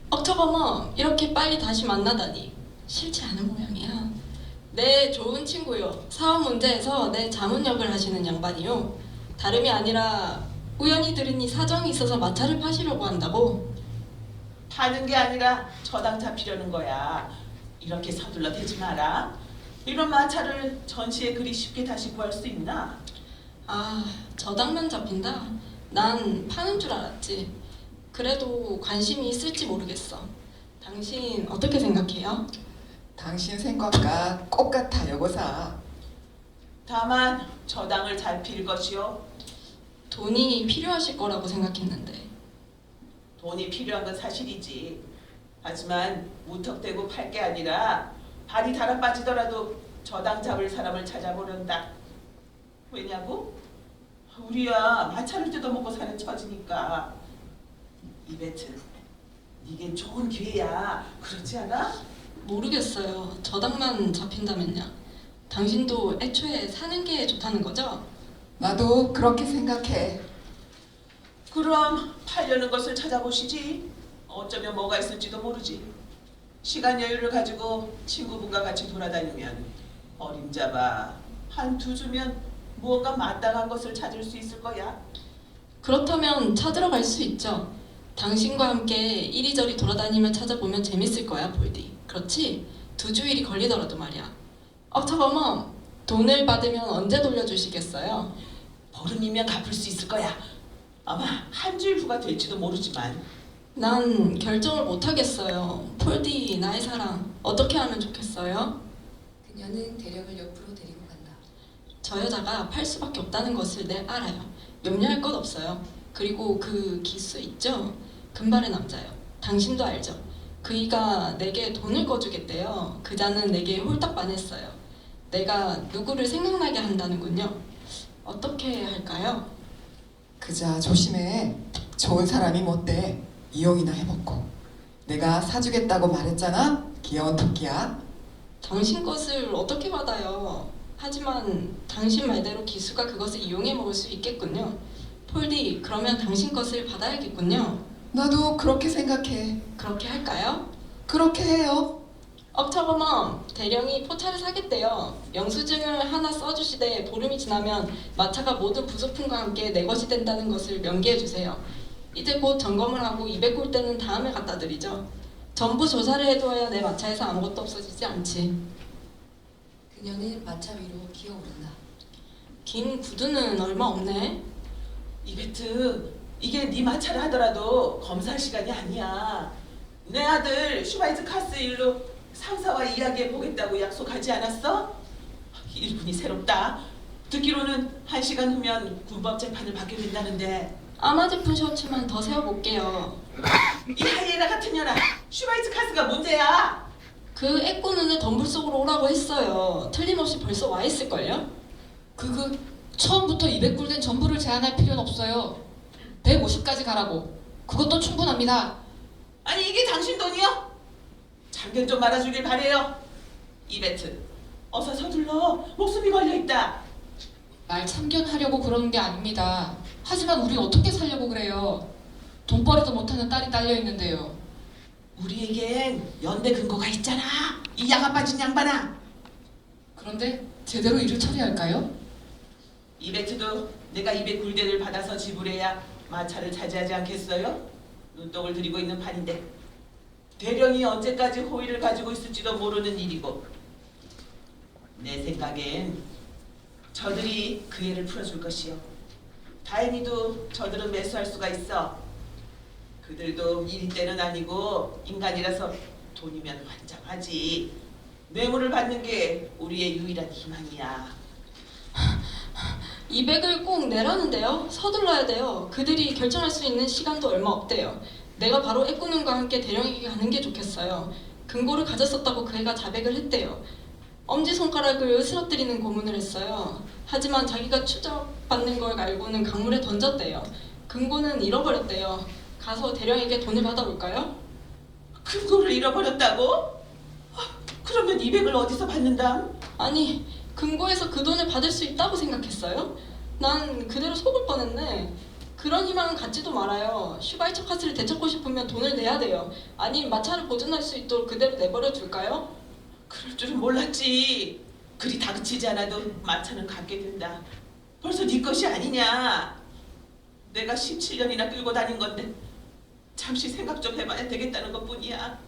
억척어머, 이렇게 빨리 다시 만나다니 싫지 않은 모양이야. 내 좋은 친구요. 사업 문제에서 내 자문역을 하시는 양반이요. 다름이 아니라 우연히 들으니 사정이 있어서 마차를 파시려고 한다고. 파는 게 아니라 저당 잡히려는 거야. 이렇게 서둘러 대지 마라. 이런 마차를 전시에 그리 쉽게 다시 구할 수 있나? 아, 저당만 잡힌다? 난 파는 줄 알았지. 그래도 관심이 있을지 모르겠어. 당신 어떻게 생각해요? 당신 생각과 똑같아 여보사. 다만 저당을 잘 필 것이요. 돈이 필요하실 거라고 생각했는데. 돈이 필요한 건 사실이지. 하지만 무턱대고 팔 게 아니라 발이 달아 빠지더라도 저당 잡을 사람을 찾아보는다. 왜냐고? 우리야 마차를 뜯어먹고 사는 처지니까. 이베트, 이게 좋은 기회야. 그렇지 않아? 모르겠어요. 저당만 잡힌다면요. 당신도 애초에 사는 게 좋다는 거죠? 나도 그렇게 생각해. 그럼 팔려는 것을 찾아보시지. 어쩌면 뭐가 있을지도 모르지. 시간 여유를 가지고 친구분과 같이 돌아다니면 어림잡아 한 두 주면 무언가 마땅한 것을 찾을 수 있을 거야. 그렇다면 찾으러 갈 수 있죠. 당신과 함께 이리저리 돌아다니며 찾아보면 재밌을 거야, 볼디. 그렇지? 2주일이 걸리더라도 말이야. 잠깐만. 돈을 받으면 언제 돌려주시겠어요? 보름이면 갚을 수 있을 거야. 아마 한 주일 후가 될지도 모르지만. 난 결정을 못하겠어요. 폴디, 나의 사랑. 어떻게 하면 좋겠어요? 그녀는 대령을 옆으로 데리고 간다. 저 여자가 팔 수밖에 없다는 것을 내 알아요. 염려할 것 없어요. 그리고 그 기수 있죠? 금발의 남자요. 당신도 알죠? 그이가 내게 돈을 꺼주겠대요. 그자는 내게 홀딱 반했어요. 내가 누구를 생각나게 한다는군요. 어떻게 할까요? 그자 조심해. 좋은 사람이 못돼. 이용이나 해먹고. 내가 사주겠다고 말했잖아. 귀여운 토끼야. 당신 것을 어떻게 받아요? 하지만 당신 말대로 기수가 그것을 이용해 먹을 수 있겠군요. 폴디, 그러면 당신 것을 받아야겠군요. 나도 그렇게 생각해. 그렇게 할까요? 그렇게 해요. 억차범아, 대령이 포차를 사겠대요. 영수증을 하나 써주시되 보름이 지나면 마차가 모든 부속품과 함께 내 것이 된다는 것을 명기해 주세요. 이제 곧 점검을 하고 200골대는 다음에 갖다 드리죠. 전부 조사를 해둬야 내 마차에서 아무것도 없어지지 않지. 그녀는 마차 위로 기어오른다. 긴 구두는 얼마 없네. 이베트, 이게 네 마차를 하더라도 검사할 시간이 아니야. 내 아들 슈바이츠 카스 일로 상사와 이야기해 보겠다고 약속하지 않았어? 일꾼이 새롭다. 듣기로는 1시간 후면 군법 재판을 받게 된다는데. 아마제품 셔츠만 더 세워볼게요. 이 하이에나 같은 년아, 슈바이츠 카스가 문제야. 그 애꾸눈을 덤불 속으로 오라고 했어요. 틀림없이 벌써 와 있을걸요? 처음부터 200불된 전부를 제한할 필요는 없어요. 150까지 가라고. 그것도 충분합니다. 아니 이게 당신 돈이요? 참견 좀 말아주길 바래요. 이베트, 어서 서둘러. 목숨이 걸려있다. 말 참견하려고 그러는 게 아닙니다. 하지만 우린 어떻게 살려고 그래요? 돈벌이도 못하는 딸이 딸려있는데요. 우리에겐 연대 근거가 있잖아. 이 야가 빠진 양반아. 그런데 제대로 일을 처리할까요? 이베트도 내가 200굴대를 받아서 지불해야 마차를 차지하지 않겠어요? 눈독을 들이고 있는 판인데 대령이 언제까지 호의를 가지고 있을지도 모르는 일이고, 내 생각엔 저들이 그 애를 풀어줄 것이요. 다행히도 저들은 매수할 수가 있어. 그들도 일인 때는 아니고 인간이라서 돈이면 환장하지. 뇌물을 받는 게 우리의 유일한 희망이야. 200을 꼭 내라는데요. 서둘러야 돼요. 그들이 결정할 수 있는 시간도 얼마 없대요. 내가 바로 애꾸눈과 함께 대령에게 가는 게 좋겠어요. 금고를 가졌었다고 그 애가 자백을 했대요. 엄지손가락을 으스러뜨리는 고문을 했어요. 하지만 자기가 추적받는 걸 알고는 강물에 던졌대요. 금고는 잃어버렸대요. 가서 대령에게 돈을 받아올까요? 금고를 잃어버렸다고? 그러면 200을 어디서 받는다? 아니, 금고에서 그 돈을 받을 수 있다고 생각했어요? 난 그대로 속을 뻔했네. 그런 희망은 갖지도 말아요. 슈바이처 카스를 되찾고 싶으면 돈을 내야 돼요. 아니, 마차를 보존할 수 있도록 그대로 내버려 둘까요? 그럴 줄은 몰랐지. 그리 다그치지 않아도 마차는 갖게 된다. 벌써 네 것이 아니냐. 내가 17년이나 끌고 다닌 건데 잠시 생각 좀 해봐야 되겠다는 것뿐이야.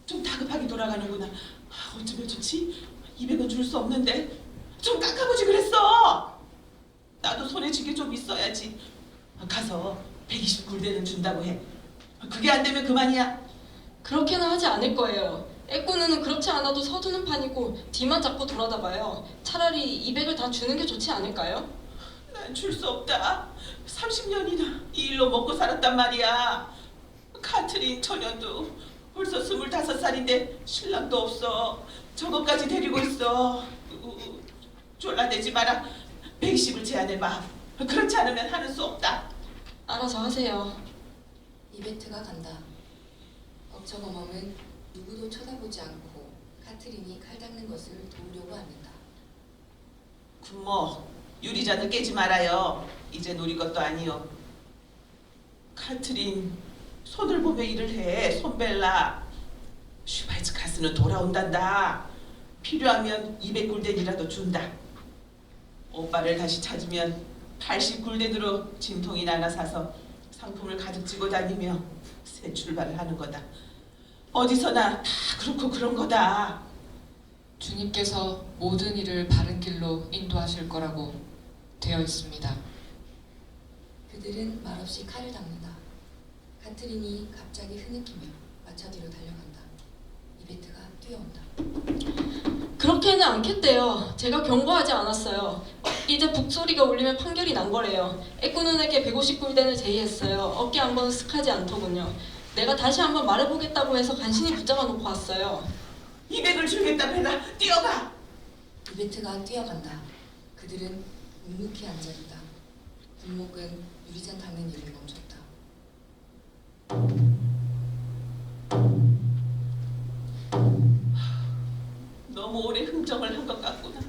좀 다급하게 돌아가는구나. 어쩌면 좋지? 200원 줄 수 없는데 좀 깎아보지 그랬어. 나도 손에 쥐게 좀 있어야지. 가서 120굴대는 준다고 해. 그게 안 되면 그만이야. 그렇게는 하지 않을 거예요. 애꾸눈은 그렇지 않아도 서두는 판이고 뒤만 잡고 돌아다봐요. 차라리 200을 다 주는 게 좋지 않을까요? 난 줄 수 없다. 30년이나 이 일로 먹고 살았단 말이야. 카트린 처녀도 벌써 25살인데 신랑도 없어. 저것까지 데리고 있어. 졸라대지 마라. 120을 제안해봐. 그렇지 않으면 하는 수 없다. 알아서 하세요. 이베트가 간다. 억척어멈은 누구도 쳐다보지 않고 카트린이 칼 닦는 것을 도우려고 합니다. 군모, 유리잔을 깨지 말아요. 이젠 우리 것도 아니요. 카트린, 손을 보며 일을 해. 손벨라. 슈바이츠 카스는 돌아온단다. 필요하면 200굴덴이라도 준다. 오빠를 다시 찾으면 80굴덴으로 짐통이나 하나 사서 상품을 가득 쥐고 다니며 새 출발을 하는 거다. 어디서나 다 그렇고 그런 거다. 주님께서 모든 일을 바른 길로 인도하실 거라고 되어 있습니다. 그들은 말없이 칼을 닦는다. 카트린이 갑자기 흐느끼며 마차 뒤로 달려간다. 이베트가 뛰어온다. 그렇게는 않겠대요. 제가 경고하지 않았어요. 이제 북소리가 울리면 판결이 난 거래요. 애꾸눈에게 150굴den을 제의했어요. 어깨 한 번은 쓱하지 않더군요. 내가 다시 한번 말해보겠다고 해서 간신히 붙잡아 놓고 왔어요. 200을 주겠다고 해라. 뛰어가. 이베트가 뛰어간다. 그들은 묵묵히 앉아있다. 군목은 유리잔 닦는 일을 멈췄다. 너무 오래 흥정을 한 것 같구나.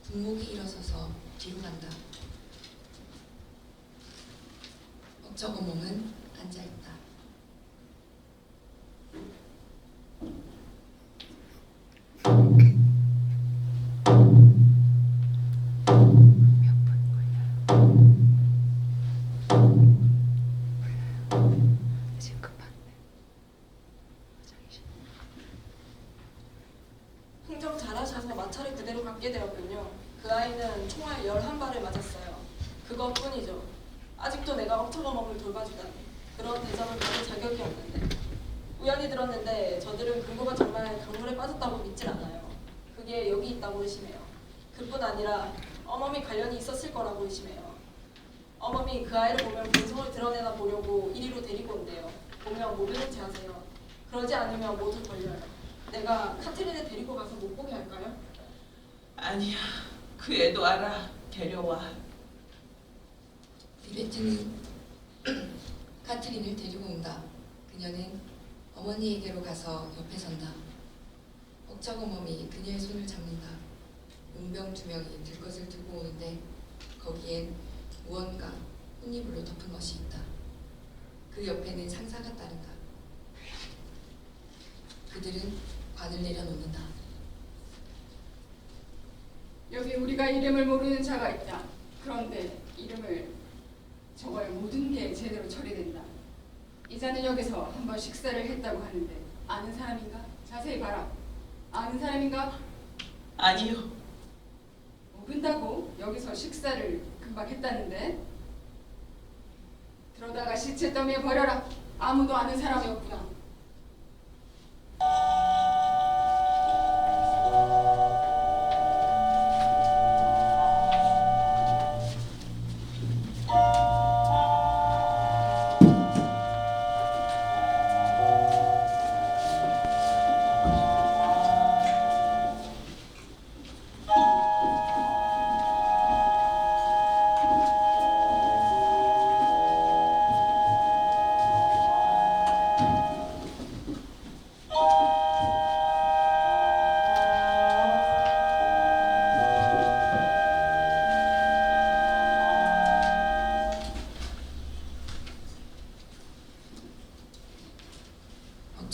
군목이 일어서서 뒤로 간다. 억척어멈은 앉아있다. 지금 급한데. 활 11발을 맞았어요. 그것뿐이죠. 아직도 내가 억터거멈을 돌봐주다니. 그런 대접을 받을 자격이 없는데. 우연히 들었는데 저들은 금고가 정말 강물에 빠졌다고 믿질 않아요. 그게 여기 있다고 의심해요. 그뿐 아니라 어멈이 관련이 있었을 거라고 의심해요. 어멈이 그 아이를 보면 본성을 드러내나 보려고 이리로 데리고 온대요. 보면 모르는지 아세요. 그러지 않으면 모두 걸려요. 내가 카트린을 데리고 가서 못 보게 할까요? 아니야. 그 애도 알아. 데려와. 리베트는 카트린을 데리고 온다. 그녀는 어머니에게로 가서 옆에 선다. 억척어멈이 그녀의 손을 잡는다. 용병 2명이 들것을 들고 오는데 거기엔 무언가 꽃이불로 덮은 것이 있다. 그 옆에는 상사가 따른다. 그들은 관을 내려놓는다. 여기 우리가 이름을 모르는 자가 있다. 그런데 이름을 적어야 모든 게 제대로 처리된다. 이 자는 여기서 한번 식사를 했다고 하는데 아는 사람인가? 자세히 봐라. 아는 사람인가? 아니요. 모른다고? 여기서 식사를 금방 했다는데? 들어다가 시체 더미에 버려라. 아무도 아는 사람이 없구나.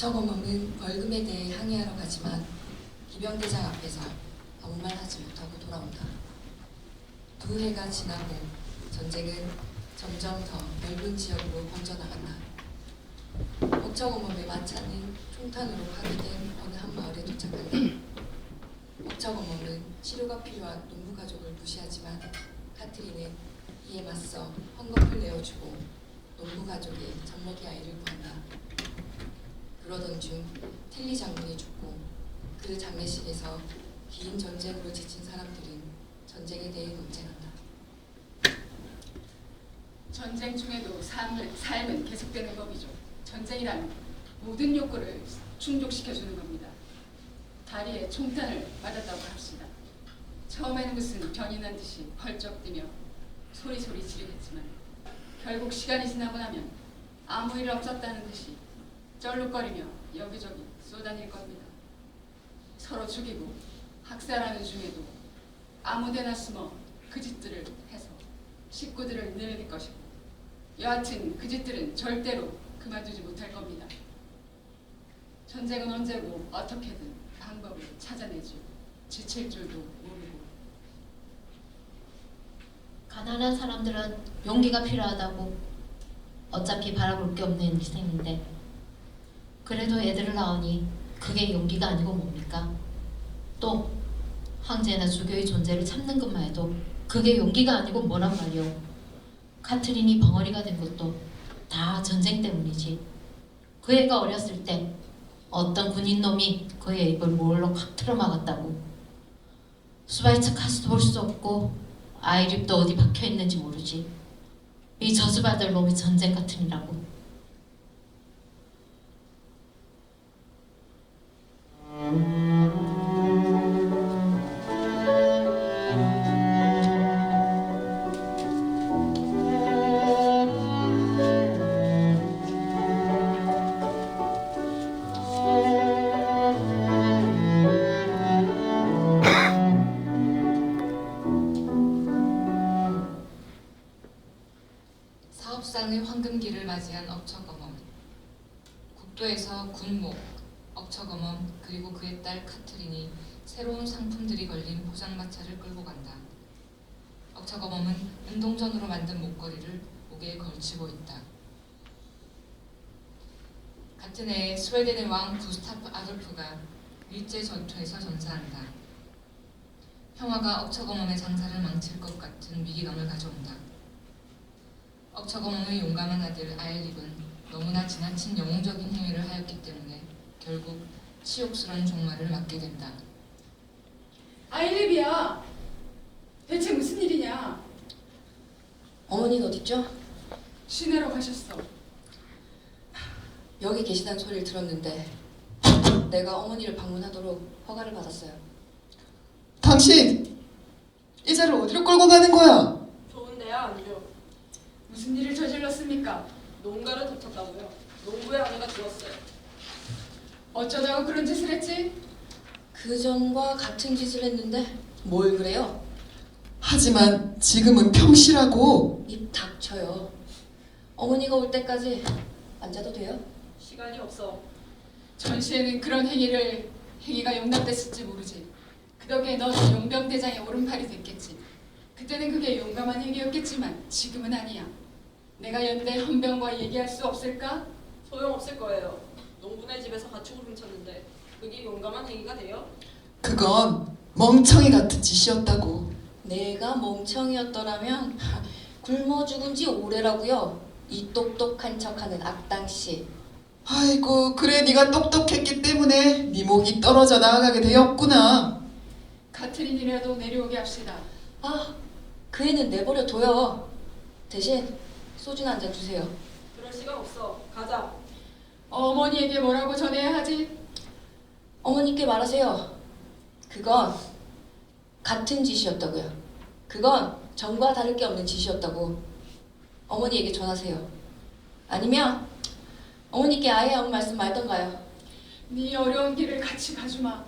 억척어멈은 벌금에 대해 항의하러 가지만 기병대장 앞에서 아무 말 하지 못하고 돌아온다. 2해가 지나고 전쟁은 점점 더 넓은 지역으로 번져나간다. 억척어멈의 마차는 총탄으로 파괴된 어느 한 마을에 도착한다. 억척어멈은 치료가 필요한 농부 가족을 무시하지만 카트린은 이에 맞서 헝겊을 내어주고 농부 가족의 젖먹이 아이를 구한다. 그러던 중 틸리 장군이 죽고 그 장례식에서 긴 전쟁으로 지친 사람들은 전쟁에 대해 논쟁한다. 전쟁 중에도 삶은 계속되는 법이죠. 전쟁이란 모든 욕구를 충족시켜주는 겁니다. 다리에 총탄을 맞았다고 합시다. 처음에는 무슨 변이 난 듯이 펄쩍 뛰며 소리소리 지르겠지만 결국 시간이 지나고 나면 아무 일 없었다는 듯이 쩔룩거리며 여기저기 쏘다닐 겁니다. 서로 죽이고 학살하는 중에도 아무데나 숨어 그 짓들을 해서 식구들을 늘릴 것이고 여하튼 그 짓들은 절대로 그만두지 못할 겁니다. 전쟁은 언제고 어떻게든 방법을 찾아내죠. 지칠 줄도 모르고. 가난한 사람들은 용기가 필요하다고. 어차피 바라볼 게 없는 희생인데 그래도 애들을 낳으니 그게 용기가 아니고 뭡니까? 또 황제나 주교의 존재를 참는 것만 해도 그게 용기가 아니고 뭐란 말이오. 카트린이 벙어리가 된 것도 다 전쟁 때문이지. 그 애가 어렸을 때 어떤 군인놈이 그의 입을 몰로 확 틀어막았다고. 수발차 가서도 볼 수 없고 아이 입도 어디 박혀있는지 모르지. 이 저주받을 놈이 전쟁 같으니라고. 사업상의 황금기를 맞이한 억척어멈. 국도에서 군목, 억척어멈 그리고 그의 딸 카트린이 새로운 상품들이 걸린 포장마차를 끌고 간다. 억척어멈은 운동전으로 만든 목걸이를 목에 걸치고 있다. 같은 해에 스웨덴의 왕 구스타프 아돌프가 일제 전투에서 전사한다. 평화가 억척어멈의 장사를 망칠 것 같은 위기감을 가져온다. 억척어멈의 용감한 아들 아엘립은 너무나 지나친 영웅적인 행위를 하였기 때문에 결국 치욕스러운 종말을 맞게 된다. 아일립이야. 대체 무슨 일이냐? 어머니는 어딨죠? 시내로 가셨어. 여기 계시다는 소리를 들었는데 내가 어머니를 방문하도록 허가를 받았어요. 당신 이 자를 어디로 끌고 가는 거야? 좋은데요, 안주. 무슨 일을 저질렀습니까? 농가를 다쳤다고요. 농부의 아내가 죽었어요. 어쩌다가 그런 짓을 했지? 그전과 같은 짓을 했는데 뭘 그래요? 하지만 지금은 평시라고. 입 닥쳐요. 어머니가 올 때까지 앉아도 돼요? 시간이 없어. 전시에는 그런 행위가 용납됐을지 모르지. 그 덕에 너도 용병대장의 오른팔이 됐겠지. 그때는 그게 용감한 행위였겠지만 지금은 아니야. 내가 연대 헌병과 얘기할 수 없을까? 소용없을 거예요. 농부네 집에서 가축을 훔쳤는데 그게 용감한 행위가 돼요? 그건 멍청이 같은 짓이었다고. 내가 멍청이였더라면 굶어 죽은 지 오래라고요. 이 똑똑한 척하는 악당씨. 아이고, 그래 네가 똑똑했기 때문에 네 목이 떨어져 나가게 되었구나. 카트린이라도 내려오게 합시다. 아, 그 애는 내버려 둬요. 대신 소주나 한잔 주세요. 그럴 시간 없어. 가자. 어머니에게 뭐라고 전해야 하지? 어머니께 말하세요. 그건 같은 짓이었다고요. 그건 전과 다를 게 없는 짓이었다고 어머니에게 전하세요. 아니면 어머니께 아예 아무 말씀 말던가요. 네 어려운 길을 같이 가주마.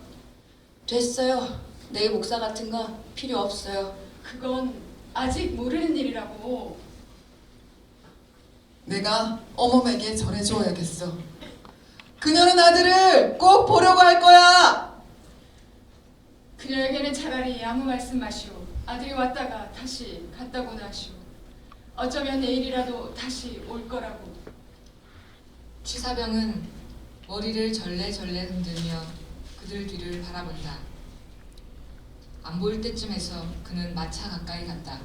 됐어요. 내 목사 같은 건 필요 없어요. 그건 아직 모르는 일이라고. 내가 어멈에게 전해주어야겠어. 그녀는 아들을 꼭 보려고 할 거야. 그녀에게는 차라리 아무 말씀 마시오. 아들이 왔다가 다시 갔다고나 하시오. 어쩌면 내일이라도 다시 올 거라고. 취사병은 머리를 절레절레 흔들며 그들 뒤를 바라본다. 안 보일 때쯤에서 그는 마차 가까이 간다.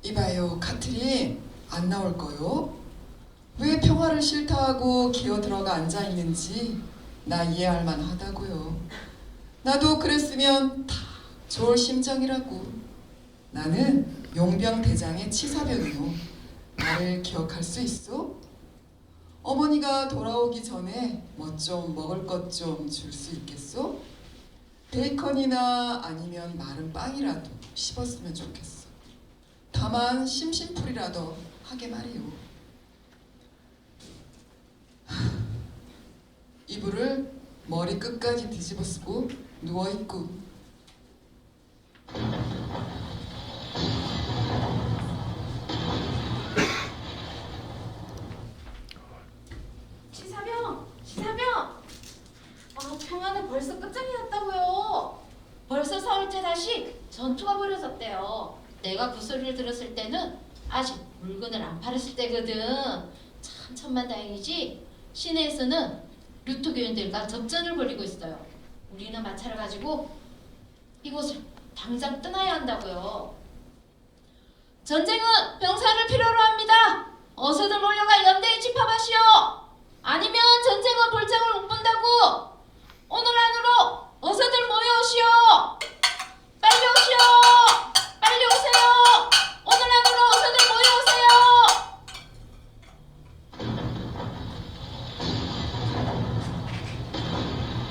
이봐요, 카트린 안 나올 거요? 왜 평화를 싫다하고 기어 들어가 앉아 있는지 나 이해할 만하다고요. 나도 그랬으면 다 좋을 심정이라고. 나는 용병 대장의 치사병이요. 나를 기억할 수 있어? 어머니가 돌아오기 전에 뭐 좀 먹을 것 좀 줄 수 있겠어? 베이컨이나 아니면 마른 빵이라도 씹었으면 좋겠어. 다만 심심풀이라도 하게 말이오. 이불을 머리 끝까지 뒤집어 쓰고 누워있고. 시사병! 평화는 벌써 끝장이 났다고요. 벌써 사흘째 다시 전투가 벌어졌대요. 내가 그 소리를 들었을 때는 아직 물건을 안 팔았을 때거든. 참 천만다행이지. 시내에서는 루트 교인들과 접전을 벌이고 있어요. 우리는 마차를 가지고 이곳을 당장 떠나야 한다고요. 전쟁은 병사를 필요로 합니다. 어서들 몰려가 연대에 집합하시오. 아니면 전쟁은 볼장을 못 본다고. 오늘 안으로 어서들 모여오시오. 빨리 오시오. 빨리 오세요. 오늘 안으로 어서들 모여오세요.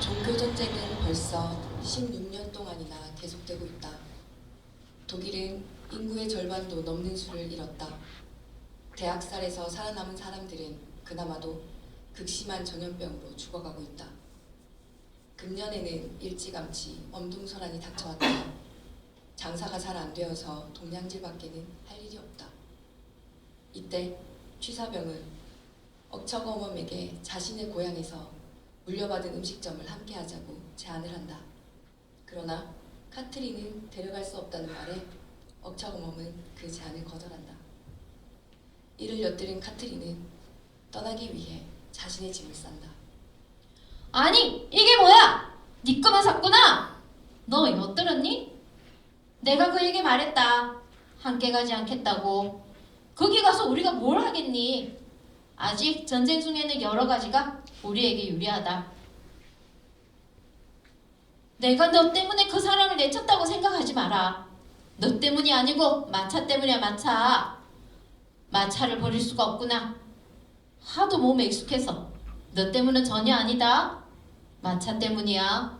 종교전쟁은 벌써 16년 동안이나 계속되고 있다. 독일은 인구의 절반도 넘는 수를 잃었다. 대학살에서 살아남은 사람들은 그나마도 극심한 전염병으로 죽어가고 있다. 금년에는 일찌감치 엄동설한이 닥쳐왔다. 장사가 잘 안 되어서 동냥질밖에는 할 일이 없다. 이때 취사병은 억척어멈에게 자신의 고향에서 물려받은 음식점을 함께하자고 제안을 한다. 그러나 카트린은 데려갈 수 없다는 말에 억척어멈은 그 제안을 거절한다. 이를 엿들은 카트린은 떠나기 위해 자신의 짐을 싼다. 아니 이게 뭐야? 네 거만 샀구나. 너 엿들었니? 내가 그에게 말했다. 함께 가지 않겠다고. 거기 가서 우리가 뭘 하겠니? 아직 전쟁 중에는 여러 가지가 우리에게 유리하다. 내가 너 때문에 그 사람을 내쳤다고 생각하지 마라. 너 때문이 아니고 마차 때문이야, 마차. 마차를 버릴 수가 없구나. 하도 몸에 익숙해서. 너 때문은 전혀 아니다. 마차 때문이야.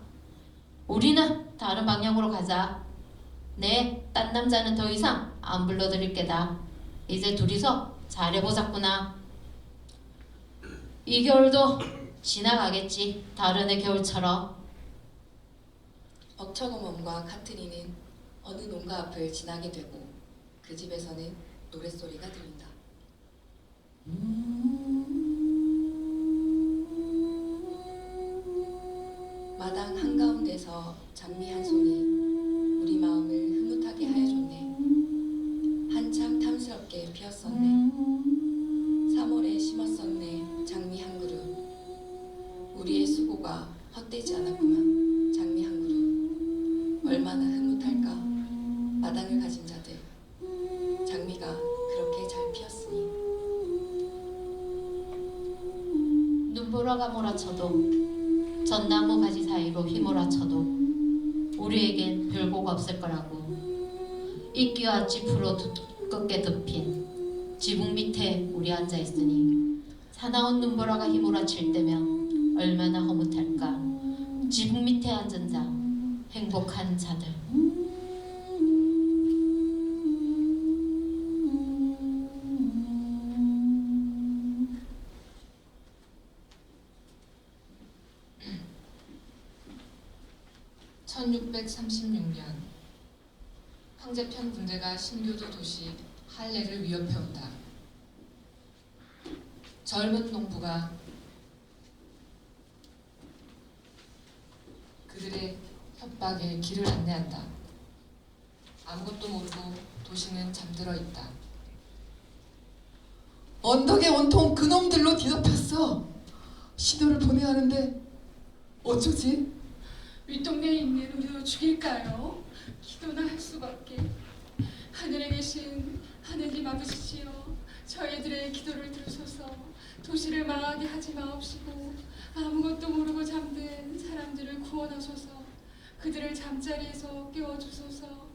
우리는 다른 방향으로 가자. 네, 딴 남자는 더 이상 안 불러드릴 게다. 이제 둘이서 잘해보자꾸나. 이 겨울도 지나가겠지. 다른 해 겨울처럼. 억척어멈과 카트리는 어느 농가 앞을 지나게 되고 그 집에서는 노랫소리가 들린다. 마당 한가운데서 장미 한 송이 우리 마음을 흐뭇하게 하여줬네. 한참 탐스럽게 피었었네. 3월에 심었었네. 장미 한 그루. 우리의 수고가 헛되지 않았구만. 장미 한 그루. 얼마나 흐뭇할까. 마당을 가진 자들. 장미가 그렇게 잘 피었으니. 눈보라가 몰아쳐도 전나무 가지 사이로 휘몰아쳐도 우리에겐 별보가 없을 거라고. 이끼와 짚으로 두껍게 덮인 지붕 밑에 우리 앉아 있으니 사나운 눈보라가 휘몰아칠 때면 얼마나 허무탈까. 지붕 밑에 앉은 자, 행복한 자들. (1636년) 황제편 군대가 신교도 도시 할레를 위협해 온다. 젊은 농부가 그들의 협박에 길을 안내한다. 아무것도 모르고 도시는 잠들어 있다. 언덕에 온통 그놈들로 뒤덮였어. 신호를 보내야 하는데 어쩌지? 윗동네에 있는 우리도 죽일까요? 기도나 할 수밖에. 하늘에 계신 하느님 아버지시여, 저희들의 기도를 들으소서. 도시를 망하게 하지 마옵시고 아무것도 모르고 잠든 사람들을 구원하소서. 그들을 잠자리에서 깨워주소서.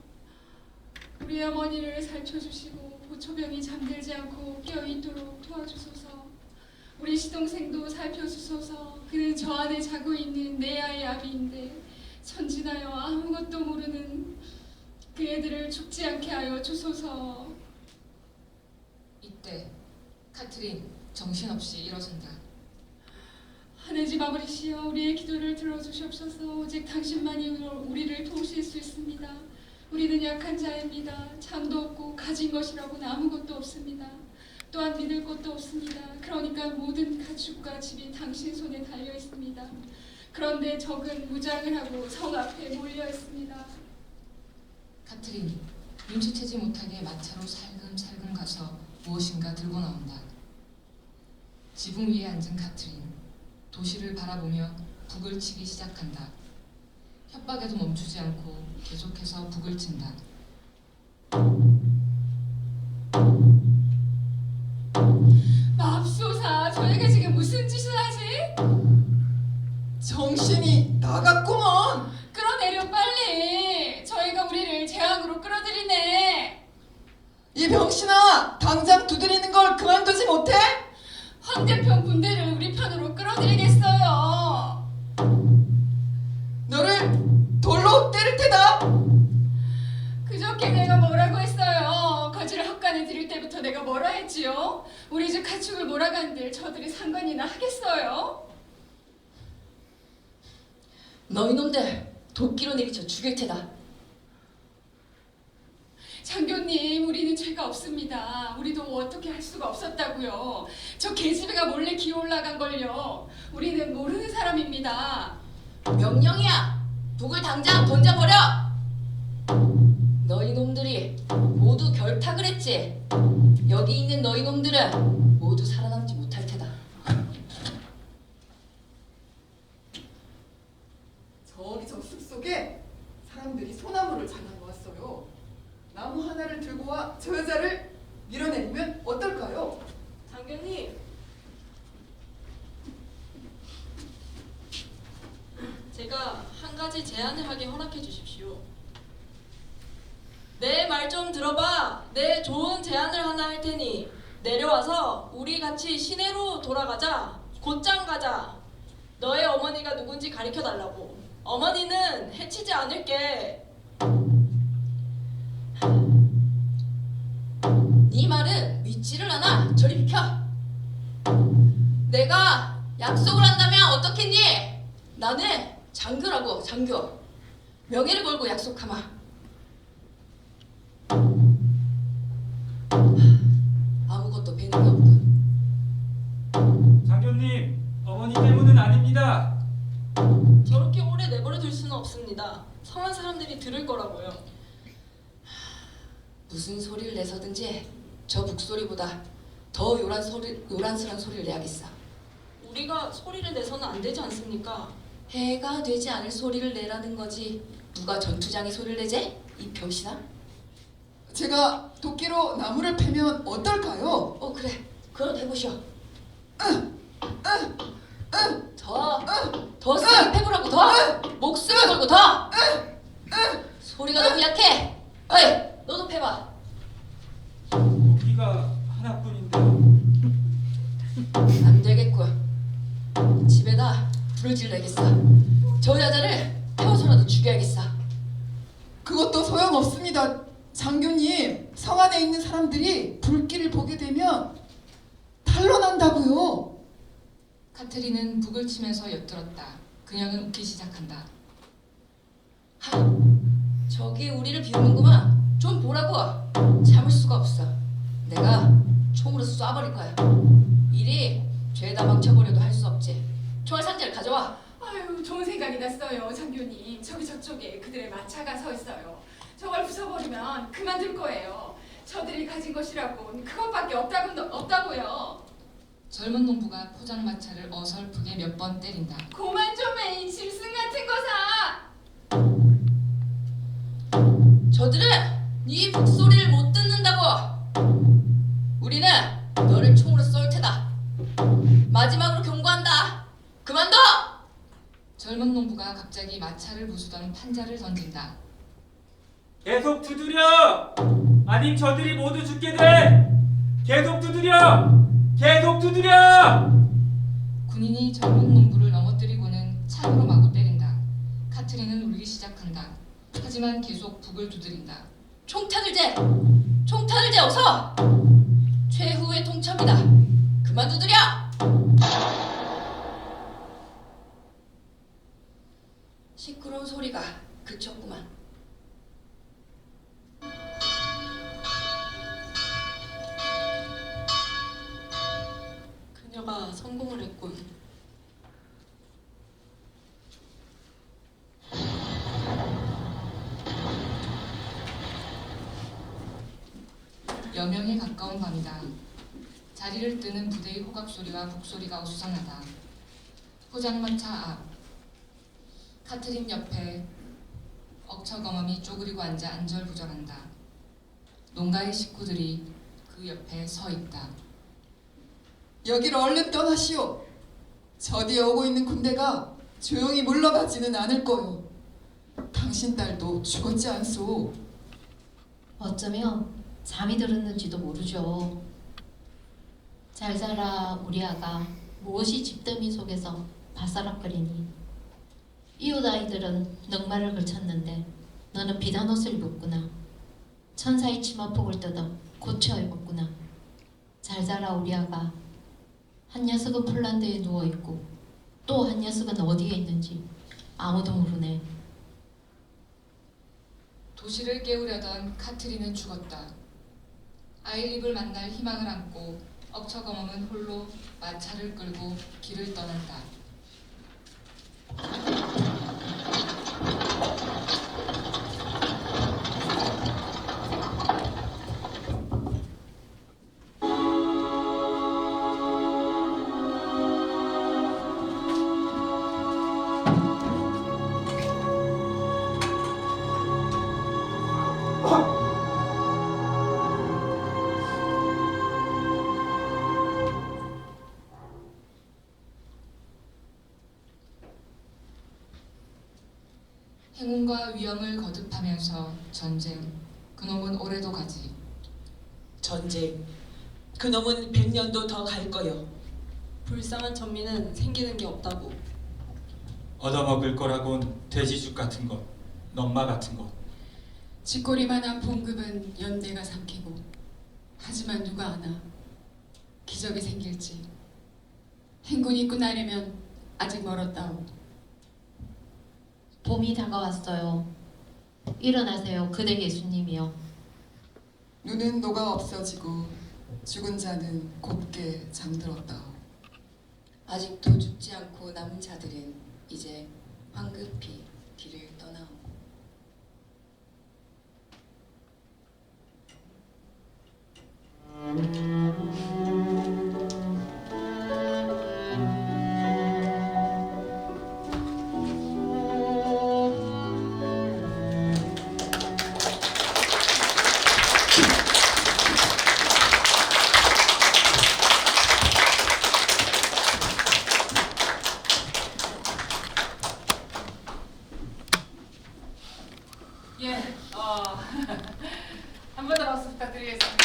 우리 어머니를 살펴주시고 보초병이 잠들지 않고 깨어있도록 도와주소서. 우리 시동생도 살펴주소서. 그는 저 안에 자고 있는 내 아이 아비인데 천진하여 아무것도 모르는 그 애들을 죽지 않게 하여 주소서. 이때 카트린 정신없이 일어선다. 하늘집 아버지시여, 우리의 기도를 들어주시옵소서. 오직 당신만이 우리를 도우실 수 있습니다. 우리는 약한 자입니다. 잠도 없고 가진 것이라고는 아무것도 없습니다. 또한 믿을 것도 없습니다. 그러니까 모든 가축과 집이 당신 손에 달려 있습니다. 그런데 적은 무장을 하고 성 앞에 몰려 있습니다. 카트린이 눈치채지 못하게 마차로 살금살금 가서 무엇인가 들고 나온다. 지붕 위에 앉은 카트린, 도시를 바라보며 북을 치기 시작한다. 협박에도 멈추지 않고 계속해서 북을 친다. 맙소사, 저희가 지금 무슨 짓을 하지? 정신이 나갔구먼. 끌어내려 빨리. 저희가 우리를 재앙으로 끌어들이네. 이 병신아, 당장 두드리는 걸 그만두지 못해? 황제편 군대를 우리 편으로 끌어들이겠어요. 너를 돌로 때릴 테다. 그저께 내가 뭐라고 했어요? 거지를 헛간에 들일 때부터 내가 뭐라 했지요? 우리 집 가축을 몰아간들 저들이 상관이나 하겠어요? 너희놈들 도끼로 내리쳐 죽일 테다. 장교님, 우리는 죄가 없습니다. 우리도 어떻게 할 수가 없었다고요. 저 계집애가 몰래 기어 올라간 걸요. 우리는 모르는 사람입니다. 명령이야. 북을 당장 던져버려. 너희놈들이 모두 결탁을 했지. 여기 있는 너희놈들은 모두 살아남지 못할 테다. 저기 저 숲속에 판자를 들고 와 저 여자를 밀어내리면 어떨까요? 장교님, 제가 한 가지 제안을 하게 허락해 주십시오. 내 말 좀 들어봐. 내 좋은 제안을 하나 할 테니 내려와서 우리 같이 시내로 돌아가자. 곧장 가자. 너의 어머니가 누군지 가르쳐 달라고. 어머니는 해치지 않을게. 네 말은 믿지를 않아. 저리 비켜. 내가 약속을 한다면 어떻겠니? 나는 장교라고, 장교. 명예를 걸고 약속하마. 아무것도 배는 게 없군. 장교님, 어머니 때문은 아닙니다. 저렇게 오래 내버려 둘 수는 없습니다. 성한 사람들이 들을 거라고요. 무슨 소리를 내서든지 저 북소리보다 더 요란스런 소리를 내야겠어. 우리가 소리를 내서는 안 되지 않습니까? 해가 되지 않을 소리를 내라는 거지. 누가 전투장에 소리를 내지? 이 병신아? 제가 도끼로 나무를 패면 어떨까요? 그래. 그럼 해보시오. 더 세게 패보라고. 더 목숨을 걸고 더. 소리가 너무 약해. 어이, 너도 패봐. 도끼가 하나뿐인데요. 안 되겠군. 집에다 불을 질러야겠어. 저 여자를 태워서라도 죽여야겠어. 그것도 소용없습니다. 장교님, 성 안에 있는 사람들이 불길을 보게 되면 탄로난다고요. 카트린은 북을 치면서 엿들었다. 그녀는 웃기 시작한다. 저기 우리를 비우는구만. 좀 보라고. 참을 수가 없어. 내가 총으로 쏴버릴 거야. 이리 죄다 망쳐버려도 할 수 없지. 총알 상자를 가져와. 아유, 좋은 생각이 났어요, 장교님. 저기 저쪽에 그들의 마차가 서 있어요. 저걸 부숴버리면 그만둘 거예요. 저들이 가진 것이라곤 그것밖에 없다고요. 젊은 농부가 포장마차를 어설프게 몇 번 때린다. 고만 좀 해, 이 짐승 같은 거사. 저들은 네 북소리를 못 듣는다고. 우리는 너를 총으로 쏠 테다. 마지막으로 경고한다. 그만둬. 젊은 농부가 갑자기 마차를 부수던 판자를 던진다. 계속 두드려! 아님 저들이 모두 죽게 돼! 계속 두드려! 계속 두드려! 군인이 젊은 농부를 넘어뜨리고는 창으로 마구 때린다. 카트린은 울기 시작한다. 하지만 계속 북을 두드린다. 총탄을 재. 총탄을 재 어서. 최후의 통첩이다. 그만 두드려. 시끄러운 소리가 그쳤구만. 그녀가 성공을 했군. 여명에 가까운 밤이다. 자리를 뜨는 부대의 호각 소리와 북소리가 어수선하다. 포장마차 앞. 카트린 옆에 억처거멈이 쪼그리고 앉아 안절부절한다. 농가의 식구들이 그 옆에 서 있다. 여기를 얼른 떠나시오. 저 뒤에 오고 있는 군대가 조용히 물러가지는 않을 거요. 당신 딸도 죽었지 않소. 어쩌면 잠이 들었는지도 모르죠. 잘 자라 우리 아가 무엇이 집더미 속에서 바사락거리니. 이웃 아이들은 넉마를 걸쳤는데 너는 비단 옷을 입었구나. 천사의 치마폭을 뜯어 고쳐 입었구나. 잘 자라 우리 아가. 한 녀석은 폴란드에 누워있고 또 한 녀석은 어디에 있는지 아무도 모르네. 도시를 깨우려던 카트린은 죽었다. 아일립을 만날 희망을 안고 억처거멈은 홀로 마차를 끌고 길을 떠난다. 행운과 위험을 거듭하면서 전쟁, 그놈은 오래도 가지. 전쟁. 그놈은 100년도 더 갈 거요. 불쌍한 천민은 생기는 게 없다고. 얻어먹을 거라곤 돼지죽 같은 것, 넌마 같은 것. 쥐꼬리만한 봉급은 연대가 삼키고 하지만 누가 아나 기적이 생길지. 행군이 있고 나려면 아직 멀었다오. 봄이 다가왔어요. 일어나세요. 그대 예수님이여. 눈은 녹아 없어지고 죽은 자는 곱게 잠들었다. 아직도 죽지 않고 남은 자들은 이제 황급히 길을 떠나오고. 예, 한 번 더 박수 부탁드리겠습니다.